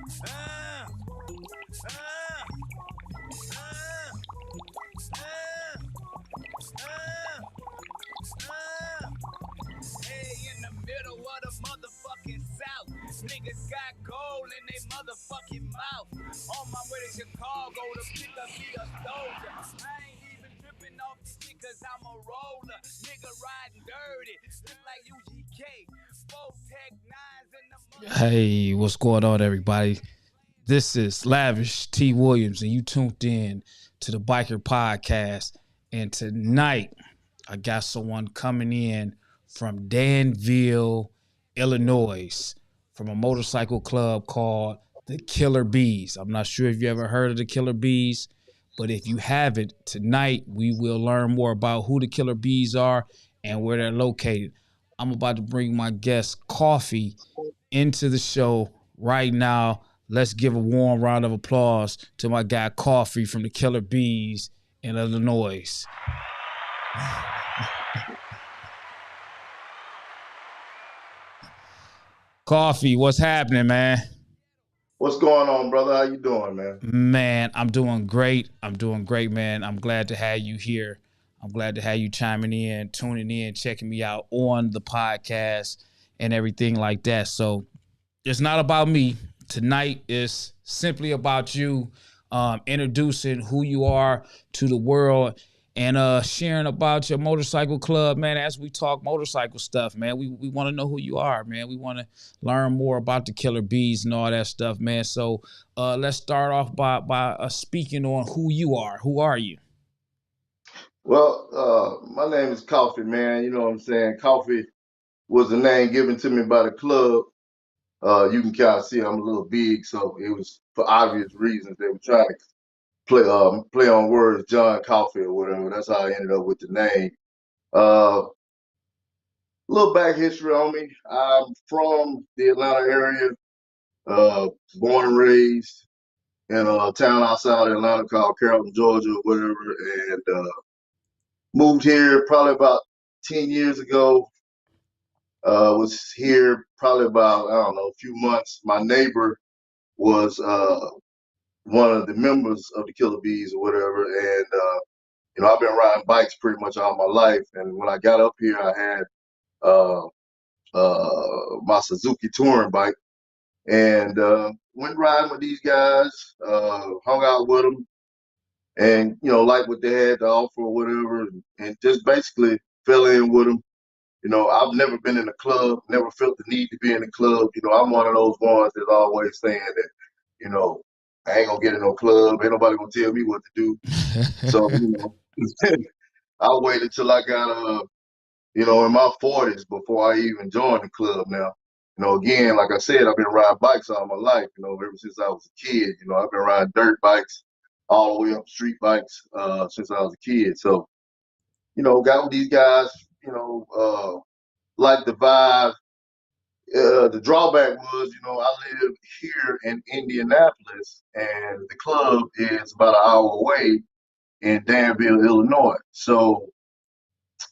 Uh, uh, uh, uh, uh. Hey, in the middle of the motherfucking South. Niggas got gold in they motherfucking mouth. On my way to Chicago to pick up me a soldier. I ain't even tripping off this shit cause I'm a roller. Nigga riding dirty, just like UGK. 4 Tech 9s in the Hey, what's going on, everybody? This is Lavish T. Williams, and you tuned in to the Biker Podcast. And tonight, I got someone coming in from Danville, Illinois, from a motorcycle club called the Killer Bees. I'm not sure if you ever heard of the Killer Bees, but if you haven't, tonight we will learn more about who the Killer Bees are and where they're located. I'm about to bring my guest Coffee into the show right now. Let's give a warm round of applause to my guy Coffee from the Killer Bees in Illinois. Coffee, what's happening, man? What's going on, brother? How you doing, man? Man, I'm doing great. Man. I'm glad to have you here. I'm glad to have you chiming in, tuning in, checking me out on the podcast and everything like that. So it's not about me. Tonight is simply about you introducing who you are to the world and sharing about your motorcycle club, man. As we talk motorcycle stuff, man, we want to know who you are, man. We want to learn more about the Killer Bees and all that stuff, man. So let's start off by speaking on who you are. Who are you? Well, my name is Coffee, man. You know what I'm saying? Coffee was the name given to me by the club. You can kind of see I'm a little big, so it was for obvious reasons. They were trying to play on words, John Coffee or whatever. That's how I ended up with the name. A little back history on me. I'm from the Atlanta area, born and raised in a town outside of Atlanta called Carrollton, Georgia, or whatever, and moved here probably about 10 years ago. Was here probably about, I don't know, a few months. My neighbor was one of the members of the Killer Bees or whatever. And, I've been riding bikes pretty much all my life. And when I got up here, I had uh, my Suzuki touring bike and went riding with these guys, hung out with them and, like what they had to offer or whatever. And just basically fell in with them. I've never been in a club, never felt the need to be in a club. I'm one of those ones that's always saying that, I ain't gonna get in no club. Ain't nobody gonna tell me what to do. So, I waited till I got, in my 40s before I even joined the club now. Again, like I said, I've been riding bikes all my life, ever since I was a kid. I've been riding dirt bikes all the way up street bikes since I was a kid. So, got with these guys, like the vibe. The drawback was, I live here in Indianapolis, and the club is about an hour away in Danville, Illinois. So,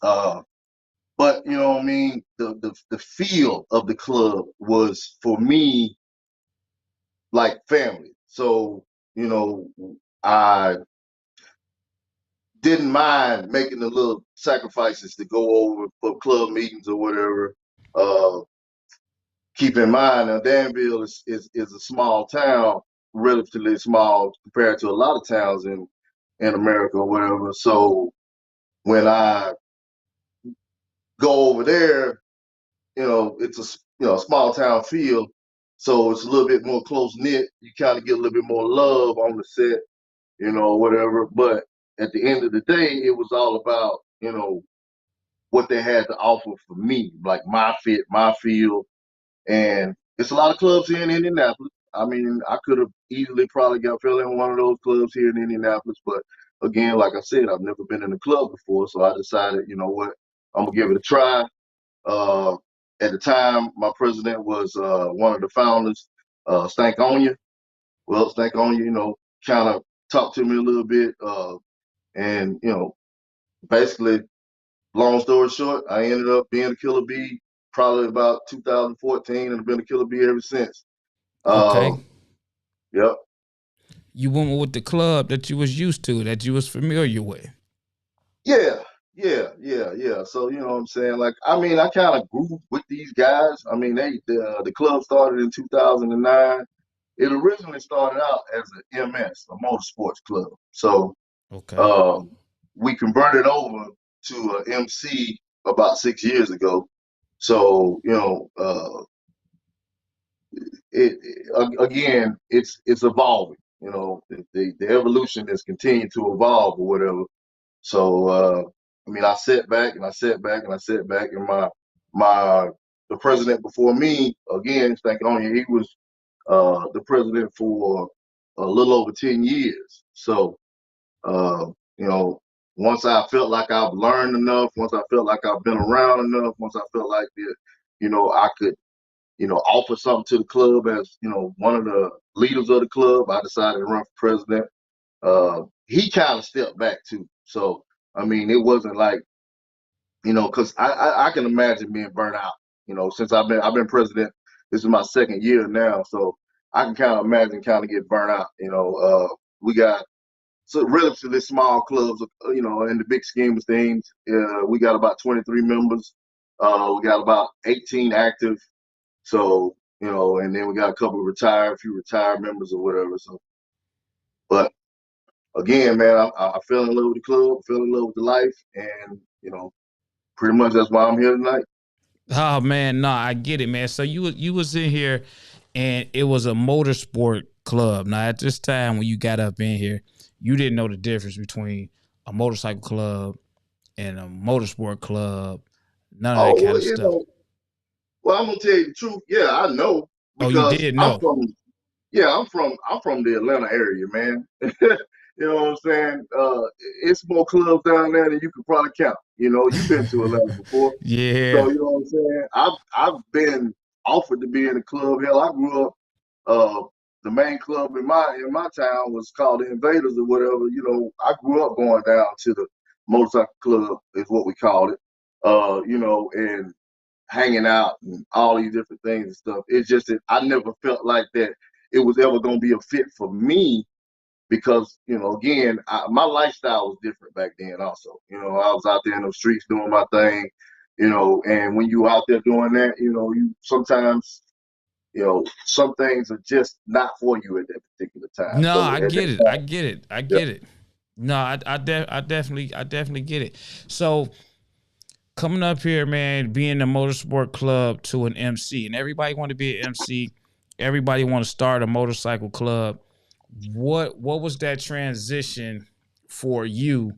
but you know what I mean, the feel of the club was for me like family. So, I didn't mind making the little sacrifices to go over for club meetings or whatever. Uh, Keep in mind, now Danville is a small town, relatively small compared to a lot of towns in America or whatever. So when I go over there, it's a small town feel, so it's a little bit more close knit. You kind of get a little bit more love on the set, whatever. But at the end of the day, it was all about what they had to offer for me, like my fit, my feel. And it's a lot of clubs here in Indianapolis. I mean, I could have easily probably got fell in one of those clubs here in Indianapolis, but again, like I said, I've never been in a club before, so I decided, you know what, I'm gonna give it a try. Uh, at the time, my president was one of the founders, Stankonia. Well, Stankonia, kind of talked to me a little bit, and basically, long story short, I ended up being a Killer Bee probably about 2014, and I've been a Killer Bee ever since. Okay. Yep. You went with the club that you was used to, that you was familiar with. Yeah, yeah. So you know what I'm saying? Like, I mean, I kind of grew with these guys. I mean, the club started in 2009. It originally started out as an MS, a motorsports club. So Okay. um, we converted over to a MC about 6 years ago. So you know, again, it's evolving. You know, the evolution is continuing to evolve or whatever. So I mean, I sat back and I sat back and I sat back, and my the president before me, again, Stankonia, he was the president for a little over 10 years. So uh, you know, once I felt like I've learned enough, once I felt like I've been around enough, once I felt like that, you know, I could, you know, offer something to the club as, you know, one of the leaders of the club, I decided to run for president. He kind of stepped back too. So, I mean, it wasn't like, you know, because I can imagine being burnt out. You know, since I've been president, this is my second year now, so I can kind of imagine kind of get burnt out. You know, we got so relatively small clubs, you know, in the big scheme of things. We got about 23 members. We got about 18 active. So, you know, and then we got a couple of retired, a few retired members or whatever. So, but again, man, I fell in love with the club, fell in love with the life, and you know, pretty much that's why I'm here tonight. Oh man, no, I get it, man. So you was in here, and it was a motorsport club. Now at this time when you got up in here, you didn't know the difference between a motorcycle club and a motorsport club. None of that Oh kind well, of you stuff. know, well, I'm gonna tell you the truth. Yeah, I know Oh, you because did know. I'm from the Atlanta area, man. You know what I'm saying? It's more clubs down there than you could probably count. You know, you've been to Atlanta before, Yeah. so you know what I'm saying. I've been offered to be in a club. Hell, I grew up. Uh, the main club in my town was called the Invaders or whatever. You know, I grew up going down to the motorcycle club is what we called it. You know, and hanging out and all these different things and stuff. It's just that I never felt like that it was ever going to be a fit for me because, you know, again, my lifestyle was different back then also. You know, I was out there in the streets doing my thing, you know, and when you out there doing that, you know, you sometimes, you know, some things are just not for you at that particular time. No, So I at that get it. I time, get it. I yeah. get it. No, I definitely get it. So coming up here, man, being a motorsport club to an MC, and everybody want to be an MC. Everybody want to start a motorcycle club. What was that transition for you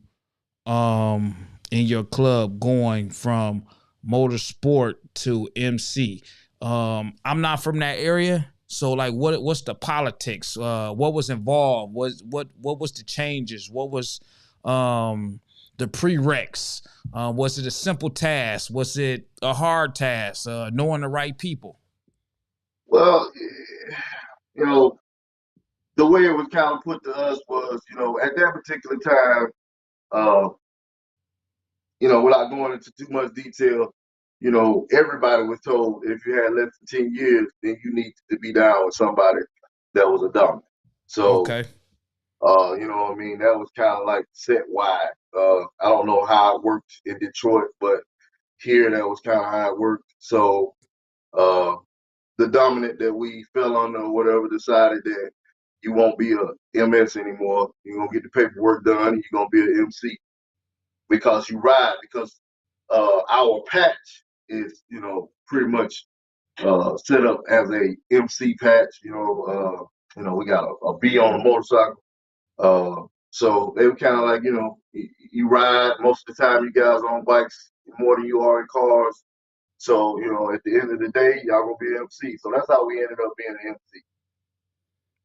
in your club going from motorsport to MC? I'm not from that area, so like what's the politics? What was involved? What was the changes? What was the prereqs? Was it a simple task? Was it a hard task? Knowing the right people? Well, you know, the way it was kind of put to us was, you know, at that particular time, uh, you know, without going into too much detail, you know, everybody was told if you had less than 10 years, then you need to be down with somebody that was a dominant. So, Okay. you know what I mean? That was kind of like set wide. I don't know how it worked in Detroit, but here that was kind of how it worked. So, uh, the dominant that we fell under or whatever decided that you won't be a MS anymore. You're going to get the paperwork done. And you're going to be an MC because you ride because our patch is, you know, pretty much set up as a MC patch. You know, we got a B on a motorcycle. So they were kind of like, you know, you ride most of the time. You guys are on bikes more than you are in cars. So you know, at the end of the day, y'all gonna be an MC. So that's how we ended up being an MC.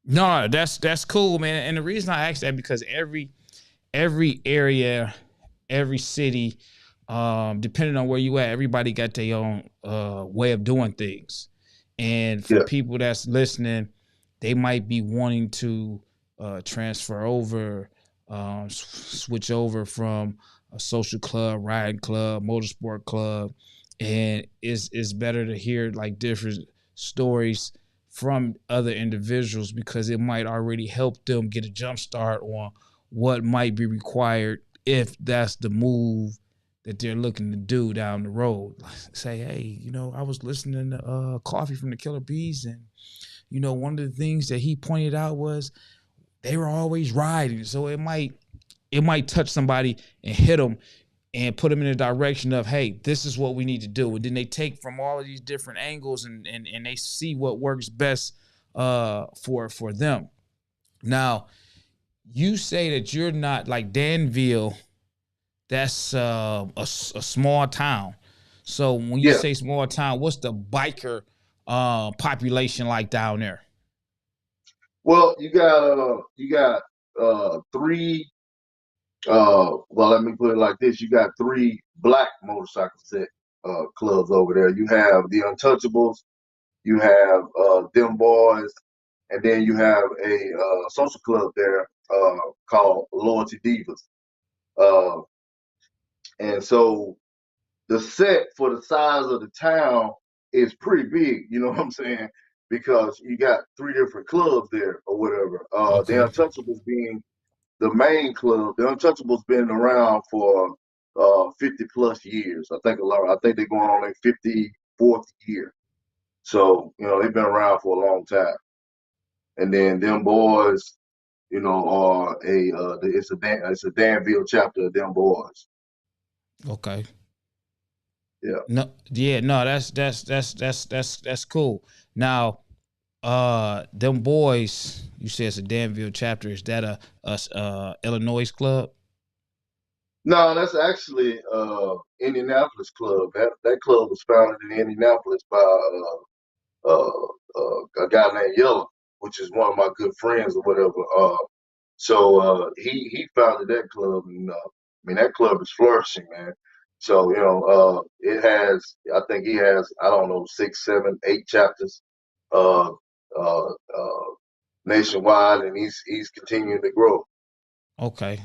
No, that's cool, man. And the reason I asked that because every area, every city, depending on where you at, everybody got their own way of doing things. And for Yeah, people that's listening, they might be wanting to transfer over, switch over from a social club, riding club, motorsport club, and it's better to hear like different stories from other individuals because it might already help them get a jump start on what might be required if that's the move that they're looking to do down the road. Say, hey, I was listening to Coffee from the Killer Bees, and one of the things that he pointed out was they were always riding. So it might touch somebody and hit them and put them in the direction of, hey, this is what we need to do. And then they take from all of these different angles and they see what works best for them. Now, you say that you're not like Danville. That's a small town. So when you say small town, what's the biker population like down there? Well, you got three. Well, let me put it like this: you got three black motorcycle set clubs over there. You have the Untouchables, you have them boys, and then you have a social club there called Loyalty Divas. Uh, and so the set for the size of the town is pretty big. You know what I'm saying? Because you got three different clubs there or whatever. The Okay. Untouchables being the main club. The Untouchables been around for 50 plus years. I think they're going on their 54th year. So they've been around for a long time. And then them boys, are it's a Danville chapter of them boys. Okay. Yeah. No, that's cool. Now, them boys, you say it's a Danville chapter. Is that a Illinois club? No, that's actually Indianapolis club. That club was founded in Indianapolis by a guy named Yellow, which is one of my good friends or whatever. So he founded that club, and I mean that club is flourishing, man. So it has. I think he has. I don't know, 6, 7, 8 chapters uh, uh, nationwide, and he's continuing to grow. Okay.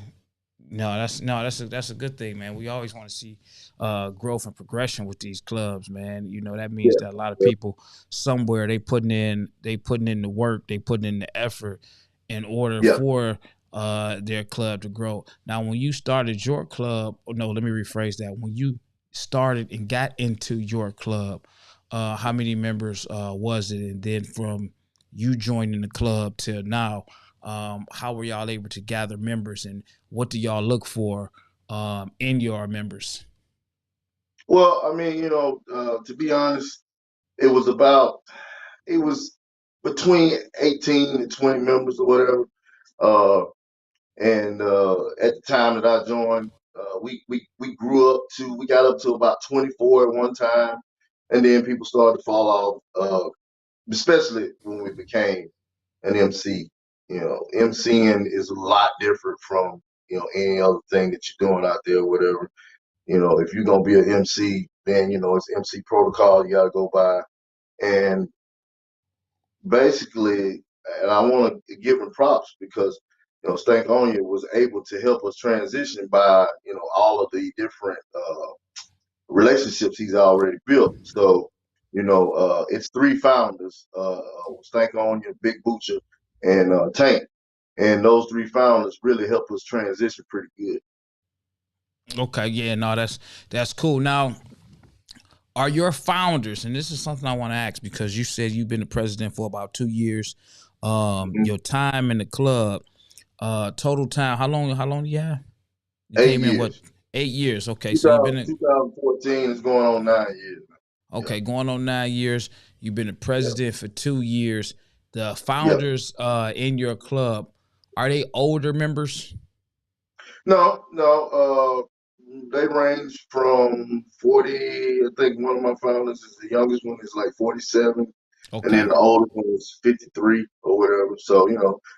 That's a good thing, man. We always want to see growth and progression with these clubs, man. That Yeah, means that a lot of people somewhere they putting in the work, they putting in the effort in order yeah. for their club to grow. Now, when you started your club, no, let me rephrase that. When you started and got into your club, how many members was it? And then from you joining the club till now, how were y'all able to gather members, and what do y'all look for in your members? Well, I mean, to be honest, it was about it was between 18 and 20 members or whatever. Uh, and at the time that I joined, we we got up to about 24 at one time, and then people started to fall off, especially when we became an MC. MCing is a lot different from any other thing that you're doing out there or whatever. If you're gonna be an MC, then it's MC protocol you gotta go by. And basically, and I want to give him props because Stank Onion was able to help us transition by all of the different relationships he's already built. So it's three founders: Stank Onion, Big Butcher, and Tank. And those three founders really helped us transition pretty good. Okay, yeah, no, that's cool. Now, are your founders, and this is something I want to ask because you said you've been the president for about 2 years. Mm-hmm. Your time in the club, total time, how long do you have? You 8 came in what, years. 8 years? Okay, so you've been in 2014 is going on 9 years. okay, going on 9 years. You've been the Yeah. president for 2 years. The Yeah. founders in your club, are they older members? No. They range from 40. I think one of my founders is the youngest one is like 47, and then Okay, the oldest one is 53 or whatever. So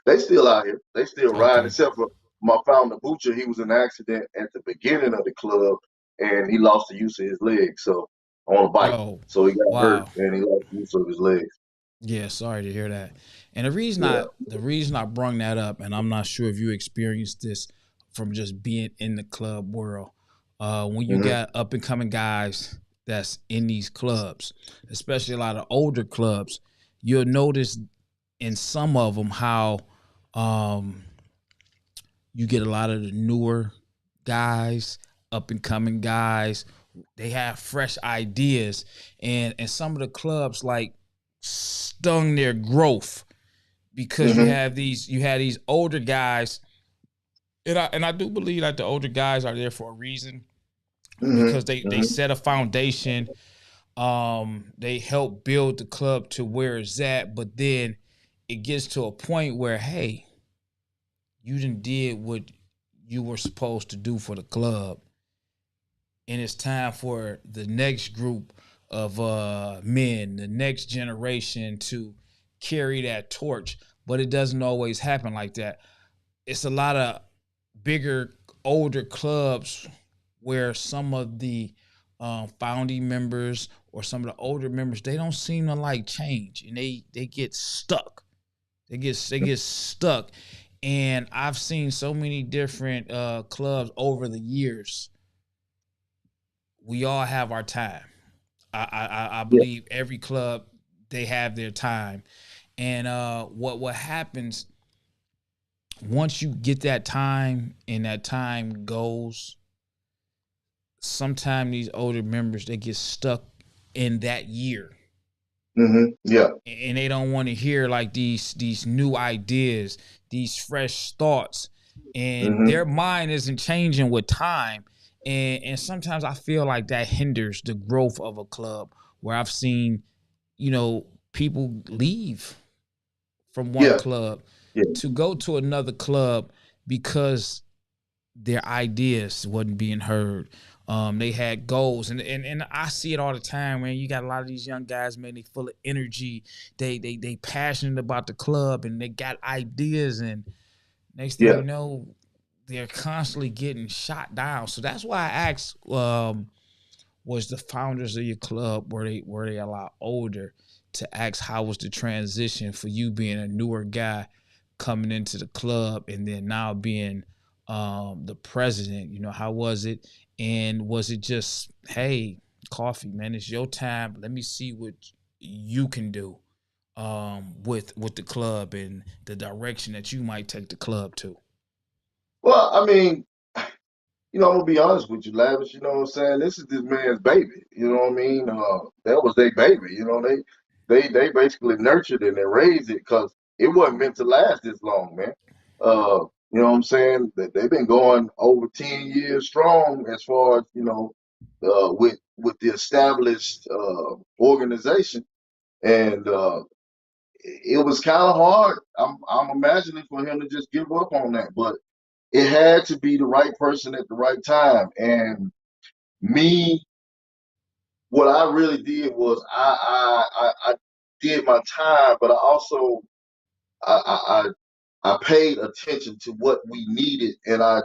they still out here. They still ride, okay. except for my founder Butcher. He was in an accident at the beginning of the club, and he lost the use of his legs. So on a bike, Oh, so he got hurt wow. and he lost the use of his legs. Yeah, sorry to hear that. And Yeah. the reason I brung that up, and I'm not sure if you experienced this from just being in the club world, when you Hmm. got up and coming guys that's in these clubs, especially a lot of older clubs, you'll notice in some of them how um, you get a lot of the newer guys, up and coming guys. They have fresh ideas, and some of the clubs like stung their growth because Hmm. you had these older guys, and I do believe that the older guys are there for a reason Hmm. because they Hmm. set a foundation. They help build the club to where it's at, but then it gets to a point where, hey, you done did what you were supposed to do for the club, and it's time for the next group of men, the next generation to carry that torch. But it doesn't always happen like that. It's a lot of bigger, older clubs where some of the founding members or some of the older members, they don't seem to like change, and they get stuck. They get stuck, and I've seen so many different clubs over the years. We all have our time. I Yeah. believe every club, they have their time, and what happens once you get that time and that time goes, sometimes these older members, they get stuck in that year, Hmm. Yeah. and they don't want to hear like these new ideas, these fresh thoughts, and Hmm. their mind isn't changing with time. And sometimes I feel like that hinders the growth of a club, where I've seen, people leave from one Yeah. club Yeah. to go to another club because their ideas wasn't being heard. They had goals, and I see it all the time, man. You got a lot of these young guys, man. They full of energy. They passionate about the club, and they got ideas. And next thing Yeah. you know, they're constantly getting shot down. So that's why I asked, was the founders of your club, were they a lot older, to ask how was the transition for you being a newer guy coming into the club and then now being the president. How was it? And was it just, hey, Coffee, man, it's your time, let me see what you can do with the club and the direction that you might take the club to? Well, I mean, I'm gonna be honest with you, Lavish. You know what I'm saying? This is this man's baby. You know what I mean? That was their baby. They basically nurtured it and raised it because it wasn't meant to last this long, man. You know what I'm saying? They've been going over 10 years strong as far as with the established organization, and it was kind of hard. I'm imagining for him to just give up on that, but it had to be the right person at the right time. And me, what I really did was I did my time, but I also I paid attention to what we needed, and I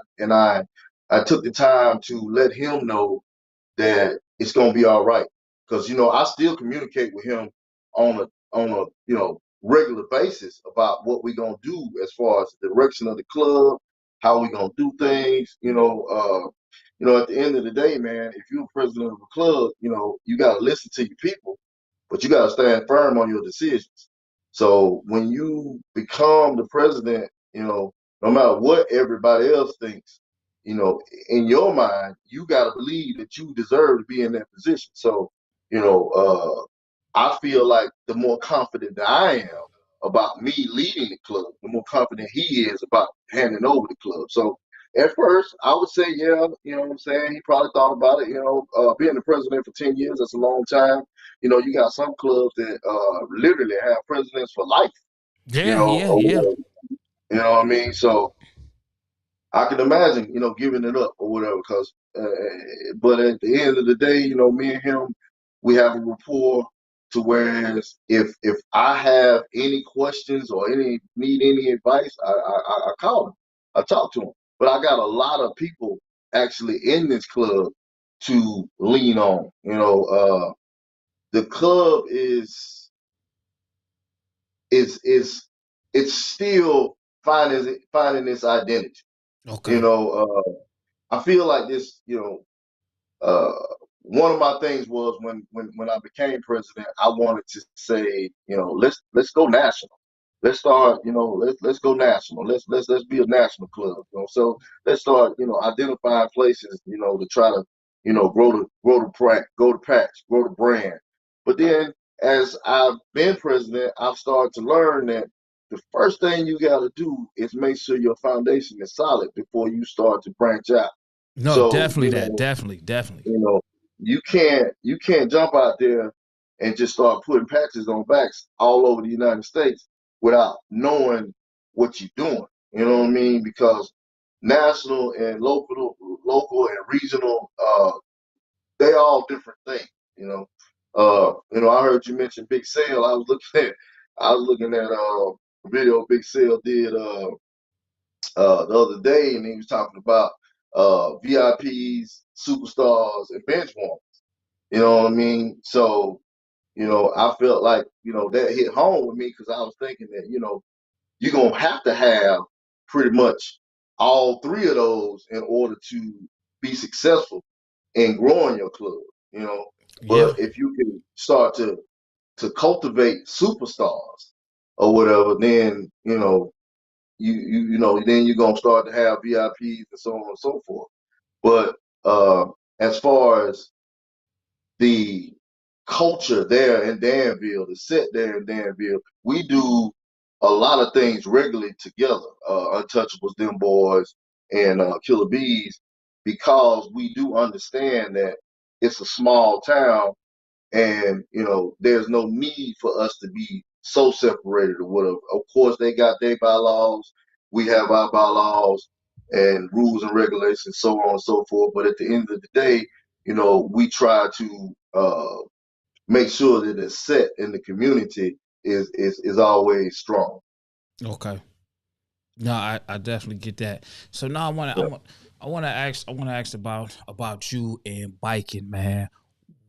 took the time to let him know that it's gonna be all right. Because I still communicate with him on a regular basis about what we're gonna do as far as the direction of the club, how we gonna do things. At the end of the day, man, if you're president of a club, you gotta listen to your people, but you gotta stand firm on your decisions. So when you become the president, no matter what everybody else thinks, you know, in your mind, you got to believe that you deserve to be in that position. So, you know, I feel like the more confident that I am about me leading the club, the more confident he is about handing over the club. So at first, I would say, yeah, you know what I'm saying? He probably thought about it. Being the president for 10 years, that's a long time. You got some clubs that literally have presidents for life, Yeah, yeah, or yeah. whatever. You know what I mean? So I can imagine, giving it up or whatever. But at the end of the day, me and him, we have a rapport. To whereas if I have any questions or need any advice, I call him, I talk to him. But I got a lot of people actually in this club to lean on. The club is it's still finding its identity. You Okay. know, I feel like this, uh, one of my things was when I became president, I wanted to say, let's go national. Let's start, let's go national. Let's be a national club. So let's start, identifying places, to try to, grow the patch, grow the brand. But then as I've been president, I've started to learn that the first thing you got to do is make sure your foundation is solid before you start to branch out. No, So, definitely that. Definitely. you know, you can't jump out there and just start putting patches on backs all over the United States without knowing what you're doing. You know what I mean? Because national and local and regional, they all different things. You know, I heard you mention Big Sale. I was looking at a video Big Sale did the other day, and he was talking about VIPs, superstars, and bench warmers. You know what I mean? So, I felt like, that hit home with me because I was thinking that, you're going to have pretty much all three of those in order to be successful in growing your club, you know. Yeah. But if you can start to cultivate superstars or whatever, then, then you're going to start to have VIPs and so on and so forth. But as far as the culture there in Danville, the set there in Danville, we do a lot of things regularly together. Untouchables, them boys, and Killer Bees, because we do understand that it's a small town, and there's no need for us to be so separated or whatever. Of course, they got their bylaws, we have our bylaws and rules and regulations, so on and so forth. But at the end of the day, we try to make sure that the set in the community is always strong. Okay. No, I definitely get that. So now Yeah. I want to ask about you and biking, man.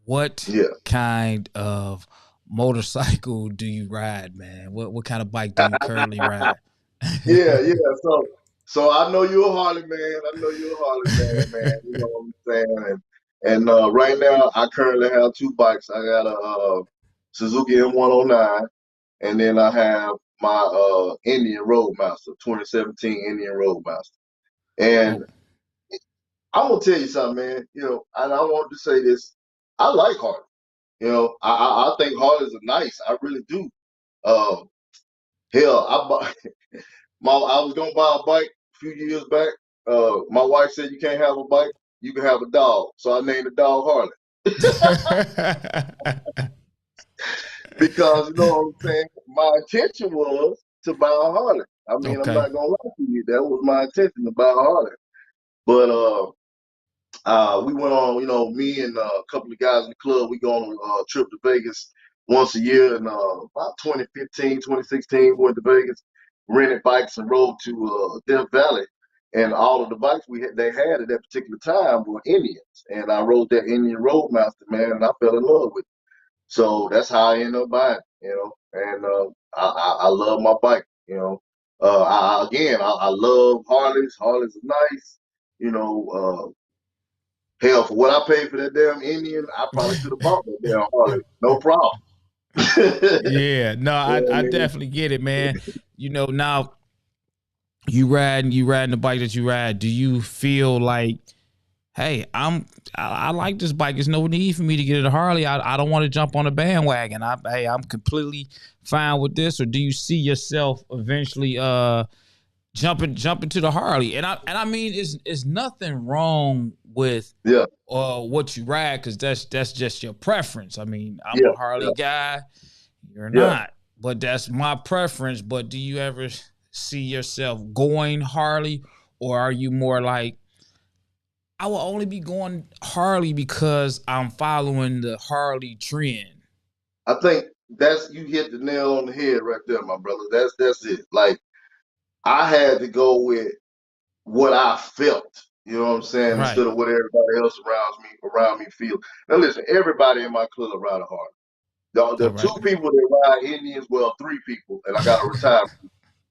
What Yeah. kind of motorcycle do you ride, man? What kind of bike do you currently ride? Yeah, yeah. So I know you're a Harley man. I know you're a Harley man. You know what I'm saying? And right now, I currently have two bikes. I got a Suzuki M109, and then I have my Indian Roadmaster, 2017 Indian Roadmaster. And Oh, I'm gonna tell you something, man. And I want to say this. I like Harley. I think Harleys are nice. I really do. Um, Hell, I was gonna buy a bike a few years back. My wife said you can't have a bike, you can have a dog. So I named the dog Harley because you know what I'm saying. My intention was to buy a Harley. I mean, I'm okay. not gonna lie to you. That was my intention to buy a Harley. But we went on, me and a couple of guys in the club, we go on a trip to Vegas once a year. And about 2015, 2016, we went to Vegas, rented bikes and rode to Death Valley. And all of the bikes they had at that particular time were Indians. And I rode that Indian Roadmaster, man, and I fell in love with it. So that's how I ended up buying it. And I love my bike, I love Harleys. Harleys are nice. You know, Hell, for what I paid for that damn Indian, I probably could have bought that damn Harley. No problem. Yeah, no, You know what I I mean? definitely get it, man. Now you riding the bike that you ride. Do you feel like, hey, I like this bike. There's no need for me to get a Harley. I don't want to jump on a bandwagon. I'm completely fine with this. Or do you see yourself eventually jumping to the Harley? And I mean, it's nothing wrong with Yeah, what you ride, because that's just your preference. I mean, I'm yeah, a Harley yeah, guy. You're yeah. not, but that's my preference. But do you ever see yourself going Harley, or are you more like, I will only be going Harley because I'm following the Harley trend? I think you hit the nail on the head right there, my brother. That's it. Like I had to go with what I felt. You know what I'm saying? Right. Instead of what everybody else around me feel. Now listen, everybody in my club ride a Harley. All The right. two people that ride Indians, well, three people, and I got to retire.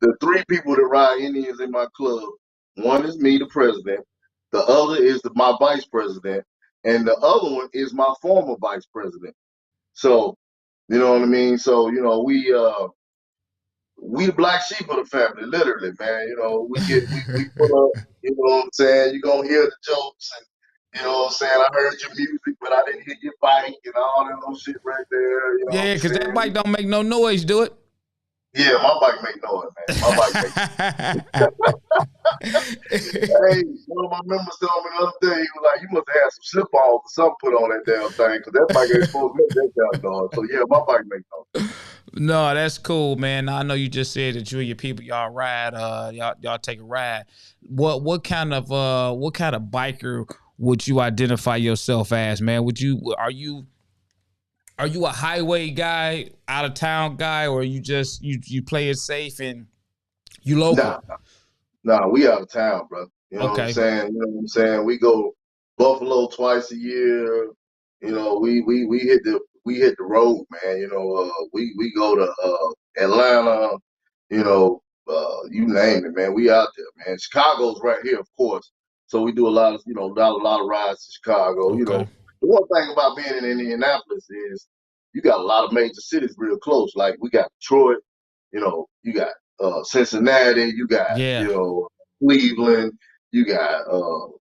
The three people that ride Indians in my club, one is me, the president. The other is my vice president. and the other one is my former vice president. So, you know what I mean? So, we the black sheep of the family, literally, man. We put up, you know what I'm saying? You're gonna hear the jokes and you know what I'm saying? I heard your music, but I didn't hear your bike and all that little shit right there. You know what Yeah, I'm because that bike saying? don't make no noise, do it? Yeah, my bike make noise, man. My bike make. Hey, one of my members told me the other day, he was like, "You must have had some slip-ons or something put on that damn thing, because that bike ain't supposed to make that kind of noise." So yeah, my bike make noise. No, that's cool, man. I know you just said that you and your people y'all ride, y'all take a ride. What kind of biker would you identify yourself as, man? Are you a highway guy, out of town guy, or you just you play it safe and you local? Nah, nah, we out of town, bro. You know what I'm Okay. saying? You know what I'm saying? We go Buffalo twice a year. We hit the road, man. We go to Atlanta. You name it, man. We out there, man. Chicago's right here, of course. So we do a lot of rides to Chicago. Okay. The one thing about being in Indianapolis is you got a lot of major cities real close. Like we got Detroit. You got Cincinnati. You got Yeah. Cleveland. You got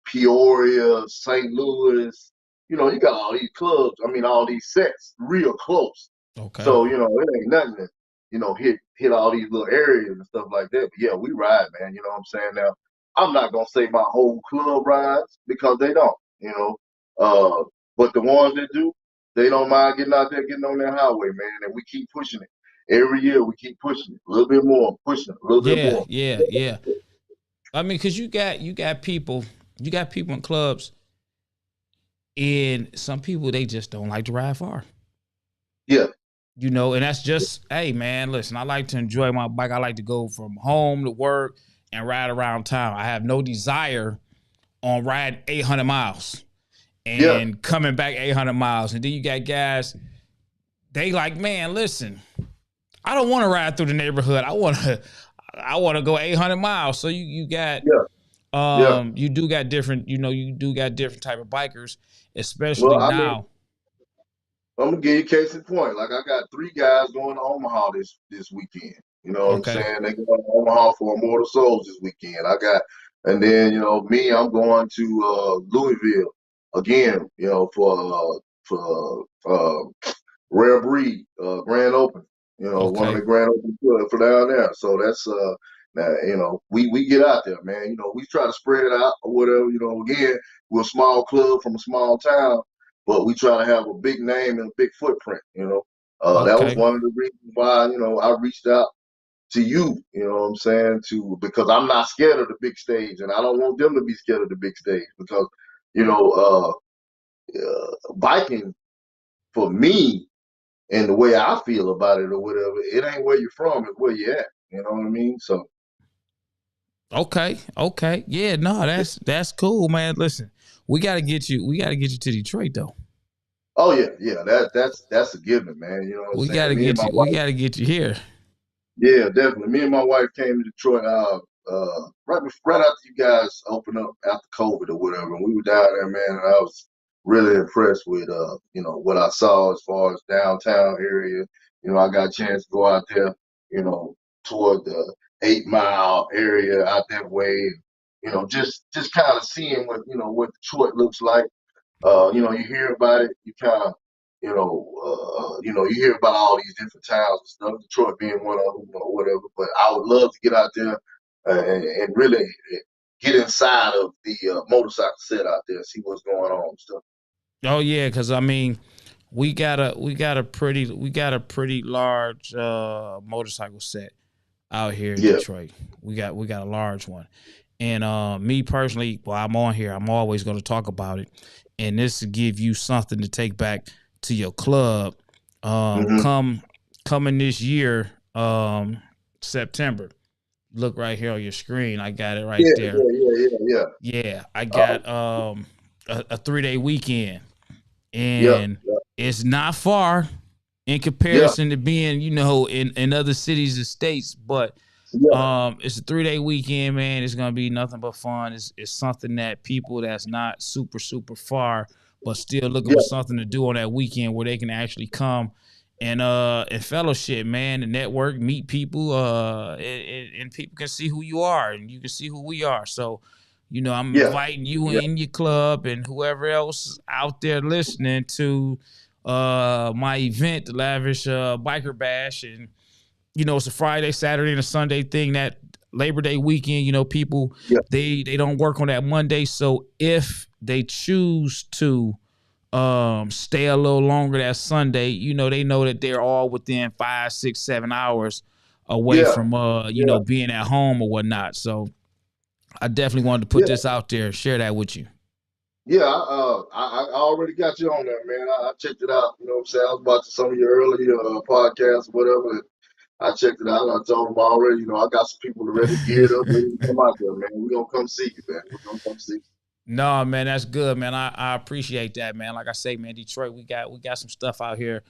Peoria, St. Louis. You got all these clubs. I mean, all these sets real close. Okay. So it ain't nothing to hit all these little areas and stuff like that. But yeah, we ride, man. You know what I'm saying? Now, I'm not gonna say my whole club rides because they don't. But the ones that do, they don't mind getting out there, getting on that highway, man. And we keep pushing it. Every year we keep pushing it a little bit more, pushing it a little bit Yeah, more. yeah, yeah. I mean, because you got people in clubs, and some people they just don't like to ride far. Yeah, And that's just, hey man, listen, I like to enjoy my bike. I like to go from home to work and ride around town. I have no desire on riding 800 miles yeah, and coming back 800 miles. And then you got guys, they like, man, listen, I don't want to ride through the neighborhood. I want to go 800 miles. So you got yeah, yeah. you do got different, you do got different type of bikers, especially Well, I mean, now. I'm gonna give you a case in point. Like I got 3 guys going to Omaha this weekend. You know what I'm Okay. saying? They going to Omaha for Immortal Souls this weekend. And then me, I'm going to Louisville again. For Rare Breed Grand Open. One of Okay. the Grand Open for down there. So that's now, we get out there, man. We try to spread it out or whatever. Again, we're a small club from a small town, but we try to have a big name and a big footprint. That was Okay. one of the reasons why I reached out to you. You know what I'm saying? Because I'm not scared of the big stage, and I don't want them to be scared of the big stage because you know biking for me and the way I feel about it or whatever, it ain't where you're from, it's where you're at. You know what I mean? So Okay. Okay. Yeah, no, that's cool, man. Listen, we gotta get you to Detroit though. oh yeah, that's a given, man. You know what I'm saying? Me and my We wife, gotta get you here. yeah, definitely. Me and my wife came to Detroit right after you guys opened up after COVID or whatever. And we were down there, man, and I was really impressed with what I saw as far as downtown area. I got a chance to go out there, toward the 8 Mile area out that way. Just kind of seeing what Detroit looks like. You hear about it, you kind of, you hear about all these different towns and stuff, Detroit being one of them, or whatever. But I would love to get out there and really get inside of the motorcycle set out there, see what's going on and stuff. Oh yeah, because I mean, we got a pretty large motorcycle set out here in Yeah. Detroit. We got a large one. And me personally, while I'm on here, I'm always going to talk about it. And this to give you something to take back to your club. Mm-hmm. Coming this year, September. Look right here on your screen. I got it right Yeah, there. yeah, yeah, yeah, Yeah, I yeah. got a 3-day weekend, Yeah, and it's not far in yeah, comparison to being, in other cities and states, but yeah, it's a 3-day weekend, man. It's gonna be nothing but fun. It's something that people that's not super, super far but still looking for Yeah, something to do on that weekend where they can actually come and fellowship, man, and network, meet people, and people can see who you are and you can see who we are. So, I'm yeah, inviting you yeah, and your club and whoever else out there listening to my event, the Lavish Biker Bash. And it's a Friday, Saturday, and a Sunday thing. That Labor Day weekend, people yeah, they don't work on that Monday. So if they choose to stay a little longer that Sunday, they know that they're all within 5, 6, 7 hours away yeah, from yeah, being at home or whatnot. So I definitely wanted to put yeah. this out there, share that with you. Yeah, I already got you on there, man. I checked it out. You know what I'm saying? I was watching some of your earlier podcasts or whatever. And I checked it out. I told them already, I got some people ready, geared up, ready to come out there, man. We're going to come see you, man. We're going to come see you. No, man, that's good, man. I appreciate that, man. Like I say, man, Detroit, we got some stuff out here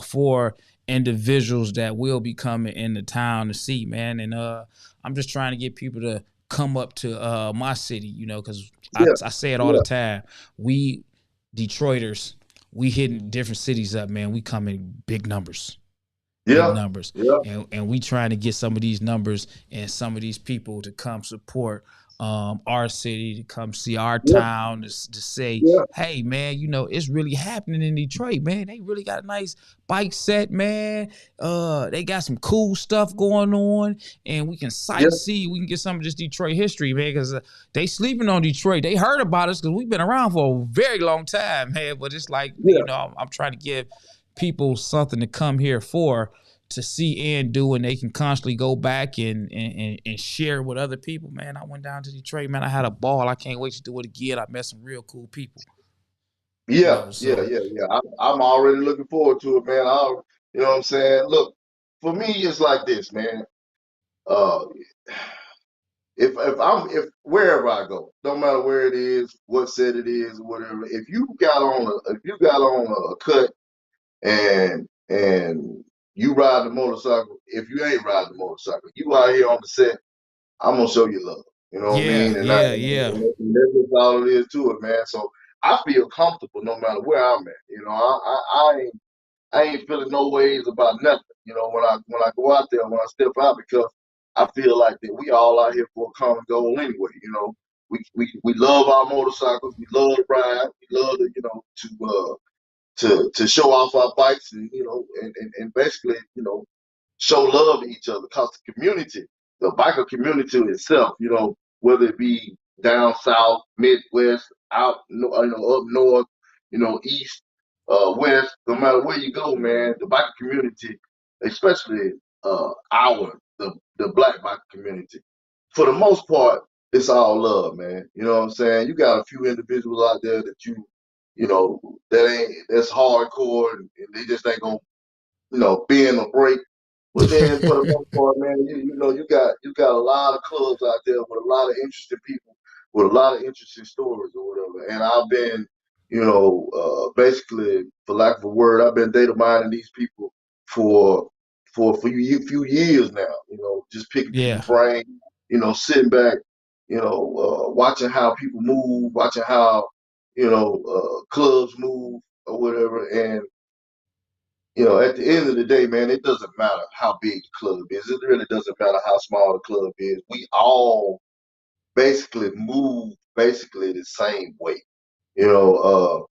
for individuals that will be coming into town to see, man. And I'm just trying to get people to come up to my city, because Yeah, I say it all the yeah, time. We Detroiters, we hitting different cities up, man. We come in big numbers. Big yeah, numbers, yeah, and we trying to get some of these numbers and some of these people to come support our city, to come see our yeah, town, to say, yeah, hey man, it's really happening in Detroit, man. They really got a nice bike set, man. They got some cool stuff going on, and we can yeah, sightsee. We can get some of this Detroit history, man, because they sleeping on Detroit. They heard about us because we've been around for a very long time, man. But it's like, yeah. I'm trying to give people something to come here for, to see and do, and they can constantly go back and share with other people. Man, I went down to Detroit, man. I had a ball. I can't wait to do it again. I met some real cool people. Yeah, yeah, So yeah, yeah. I'm already looking forward to it, man. You know what I'm saying? Look, for me, it's like this, man. Uh, if wherever I go, no matter where it is, what set it is, or whatever, if you got on a cut and you ride the motorcycle, if you ain't riding the motorcycle, you out here on the set, I'm gonna show you love. You know what I yeah, mean? yeah, yeah, And that's just all it is to it, man. So I feel comfortable no matter where I'm at. I ain't feeling no ways about nothing. When I go out there, when I step out, because I feel like that we all out here for a common goal anyway. We love our motorcycles, we love to ride, we love to to show off our bikes and and basically show love to each other, because the biker community itself, whether it be down south, Midwest, out, up north, east, west, no matter where you go, man, the biker community, especially the black biker community, for the most part, it's all love, man. You know what I'm saying? You got a few individuals out there that you know, that's hardcore, and they just ain't gonna bend or break. But then for the most part, man, you got a lot of clubs out there with a lot of interesting people, with a lot of interesting stories or whatever. And I've been, basically, for lack of a word, I've been data mining these people for few years now. Just picking yeah, people's brain, sitting back, watching how people move, watching how clubs move or whatever. And at the end of the day, man, it doesn't matter how big the club is. It really doesn't matter how small the club is. We all basically move basically the same way. You know,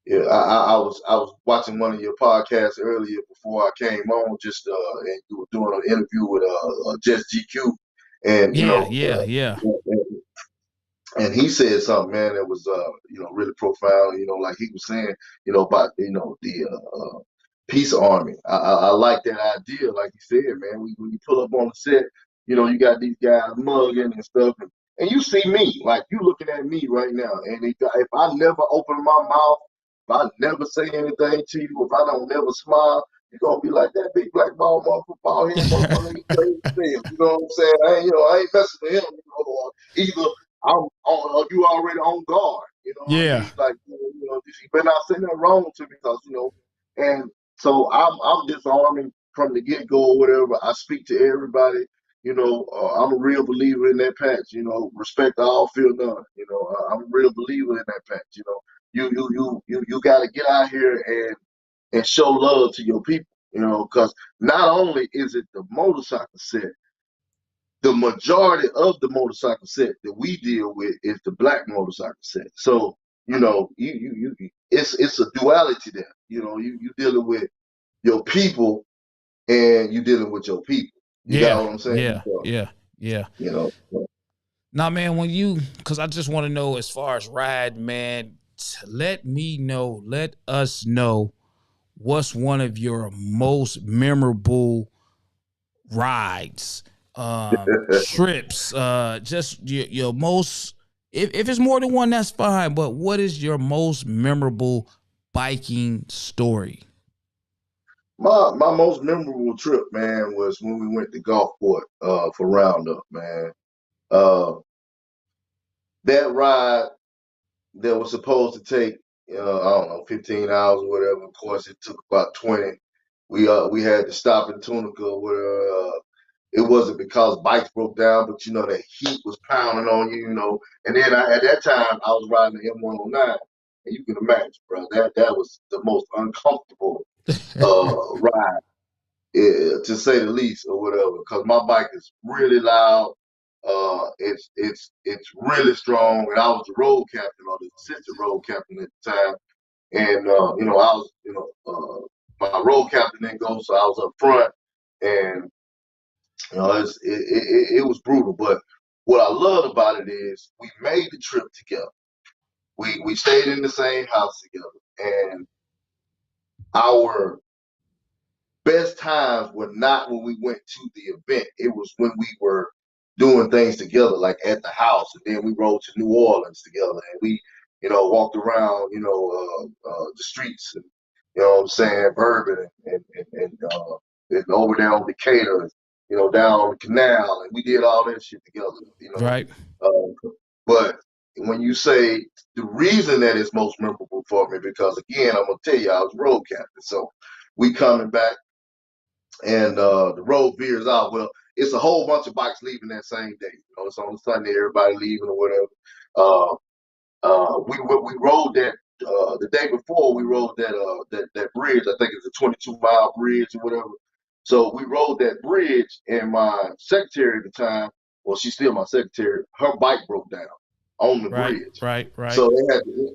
yeah, I was watching one of your podcasts earlier before I came on, just and you were doing an interview with Just GQ, and yeah, yeah, yeah, and he said something, man, that was really profound. Like he was saying, about the peace army. I like that idea, like you said, man. When you pull up on the set, you got these guys mugging and stuff, and you see me, like you looking at me right now, and if I never open my mouth, if I never say anything to you, if I don't never smile, you're gonna be like that big black ball motherfucker, ball head motherfucker. He crazy as hell. You know what I'm saying? I ain't messing with him. Or either you already on guard. You know what I yeah, mean? Like you better not say nothing wrong to me, because and so I'm disarming from the get go or whatever. I speak to everybody. I'm a real believer in that patch. Respect all, fear none. I'm a real believer in that patch. you got to get out here and show love to your people, because not only is it the motorcycle set, the majority of the motorcycle set that we deal with is the black motorcycle set. So, it's a duality there. You dealing with your people and you dealing with your people. You got Yeah, what I'm saying? yeah, So, yeah, yeah. you know, Now, man, because I just want to know as far as ride, man, let us know what's one of your most memorable rides, trips, just your most, if it's more than one, that's fine, but what is your most memorable biking story? my most memorable trip, man, was when we went to Gulfport for Roundup, man. Uh, that ride that was supposed to take I don't know 15 hours or whatever. Of course, it took about 20. We had to stop in Tunica where it wasn't because bikes broke down, but that heat was pounding on you. And then at that time I was riding the M109, and you can imagine, bro, that was the most uncomfortable ride, to say the least, or whatever. Because my bike is really loud. It's really strong, and I was the road captain or the assistant road captain at the time. And I was, my road captain didn't go, so I was up front, and it was brutal. But what I loved about it is we made the trip together. We stayed in the same house together, and our best times were not when we went to the event. It was when we were doing things together, like at the house, and then we rode to New Orleans together, and we, walked around, the streets, and what I'm saying, Bourbon, and over there on Decatur, down on the canal, and we did all that shit together. Right. But when you say the reason that is most memorable for me, because again, I'm gonna tell you, I was road captain, so we coming back, and the road veers out. Well, it's a whole bunch of bikes leaving that same day. It's on Sunday, everybody leaving or whatever. We rode that the day before. We rode that bridge. I think it's a 22-mile bridge or whatever. So we rode that bridge, and my secretary at the time, well, she's still my secretary. Her bike broke down on the Right, bridge. right, right. So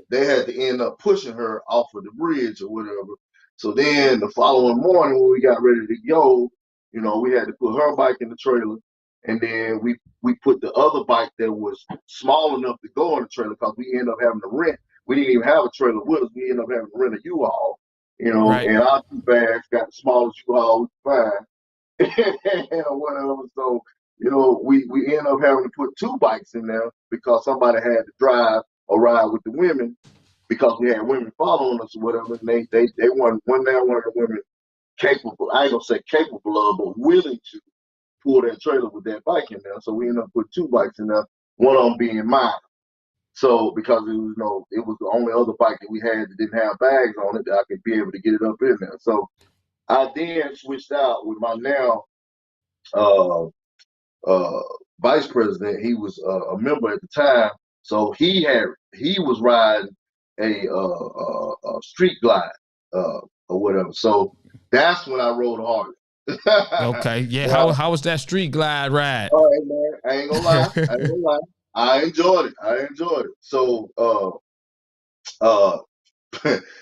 they had to end up pushing her off of the bridge or whatever. So then the following morning when we got ready to go, we had to put her bike in the trailer, and then we put the other bike that was small enough to go in the trailer, because we ended up having to rent. We didn't even have a trailer with us. We ended up having to rent a U-Haul, Right. and our two bags got the smallest U-Haul we could find. Or whatever. So, we end up having to put two bikes in there because somebody had to drive or ride with the women, because we had women following us or whatever. And they weren't one of the women capable, I ain't gonna say capable of, but willing to pull that trailer with that bike in there. So we ended up putting two bikes in there, one of them being mine. So because it was the only other bike that we had that didn't have bags on it, that I could be able to get it up in there. So I then switched out with my now uh, uh, vice president. He was a member at the time, so he was riding a street glide or whatever. So that's when I rode hard. Okay. Yeah. Well, How was that street glide ride? all right, man. I ain't gonna lie. I ain't gonna lie. I enjoyed it. So uh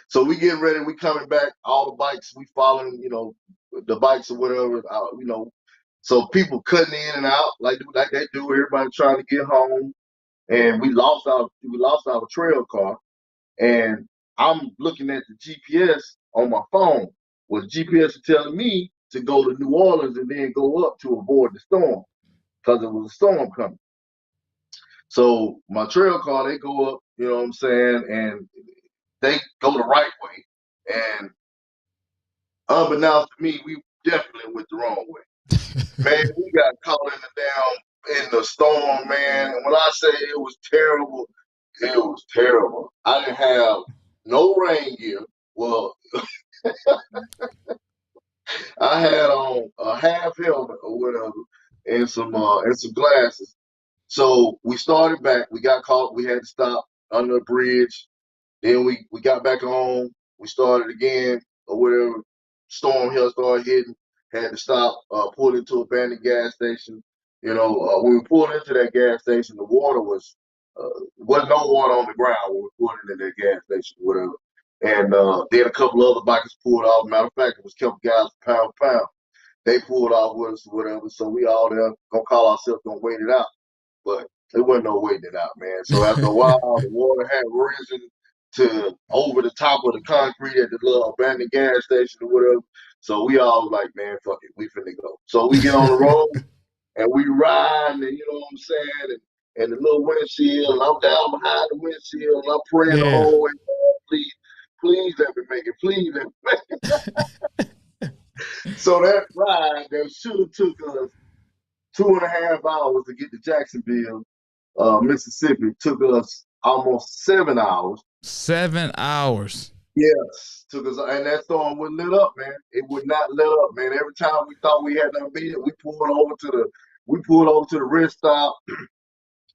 so we getting ready, we coming back, all the bikes, we following, the bikes or whatever, so people cutting in and out like they do, everybody trying to get home. And we lost our trail car, and I'm looking at the GPS on my phone. Well, the GPS is telling me to go to New Orleans and then go up to avoid the storm, because it was a storm coming. So my trail car, they go up, you know what I'm saying, and they go the right way. And unbeknownst to me, we definitely went the wrong way. Man, we got caught in the storm, man. And when I say it was terrible, it was terrible. I didn't have no rain gear. Well, I had on a half helmet or whatever, and some glasses. So we started back. We got caught. We had to stop under a bridge. Then we got back home. We started again or whatever. Storm hill started hitting. Had to stop, pull into a abandoned gas station. When we pulled into that gas station, the water wasn't no water on the ground when we pulled into that gas station, or whatever. And then a couple other bikers pulled off. Matter of fact, it was a couple guys pound for pound. They pulled off with us or whatever. So we all there gonna call ourselves gonna wait it out. But there wasn't no waiting it out, man. So after a while, the water had risen to over the top of the concrete at the little abandoned gas station or whatever. So we all like, man, fuck it, we finna go. So we get on the road and we ride, and you know what I'm saying, and the little windshield, and I'm down behind the windshield, and I'm praying the Yeah. whole way, please, please let me make it, please let me make it. So that ride that should have took us 2.5 hours to get to Jacksonville, Mississippi, took us almost 7 hours. 7 hours. Yes, took us, and that storm wouldn't let up, man. It would not let up, man. Every time we thought we had done beat it, we pulled over to the rest stop,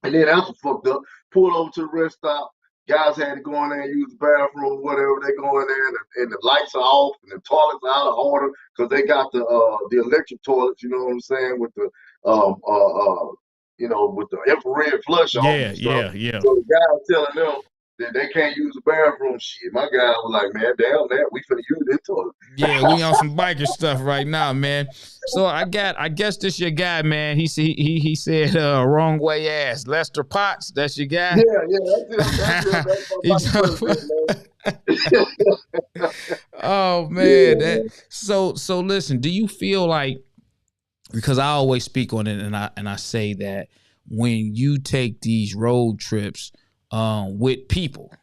and then that's what fucked up. Pulled over to the rest stop. Guys had to go in there and use the bathroom, whatever. They go in there, and the lights are off, and the toilets are out of order because they got the electric toilets. You know what I'm saying, with the with the infrared flush on Yeah, and stuff. yeah, yeah. So the guy telling them that they can't use the bathroom. Shit, my guy was like, man, damn that, we finna use this toilet. Yeah, we on some biker stuff right now, man. So I guess this your guy, man. He said wrong way ass. Lester Potts, that's your guy. Yeah, that's him. Oh man, so listen, do you feel like, because I always speak on it and I say that when you take these road trips with people,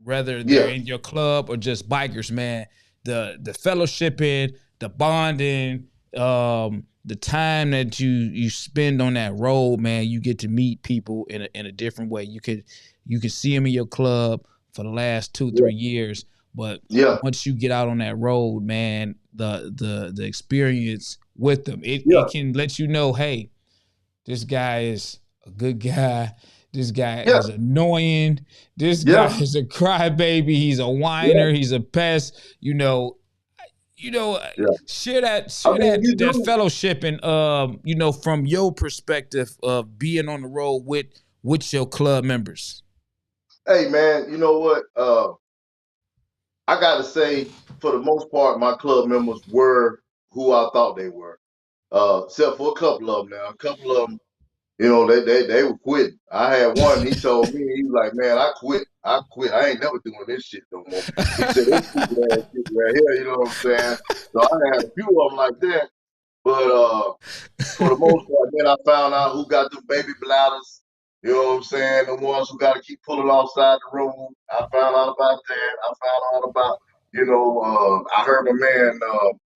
whether they're in your club or just bikers, man, the fellowshipping, the bonding, the time that you spend on that road, man, you get to meet people in a different way. You can see them in your club for the last 2-3 years, but once you get out on that road, man, the experience with them, it can let you know, hey, this guy is a good guy. This guy is annoying. This guy is a crybaby. He's a whiner. He's a pest. Share that fellowship and from your perspective of being on the road with your club members. Hey man, you know what? I gotta say, for the most part, my club members were who I thought they were. Except for a couple of them. Now, a couple of them, they were quitting. I had one. He told me, he was like, "Man, I quit. I quit. I ain't never doing this shit no more." He said, "This stupid ass shit right here." You know what I'm saying? So I had a few of them like that. But for the most part, then I found out who got them baby bladders. You know what I'm saying? The ones who got to keep pulling outside the room. I found out about that. I found out about, I heard my man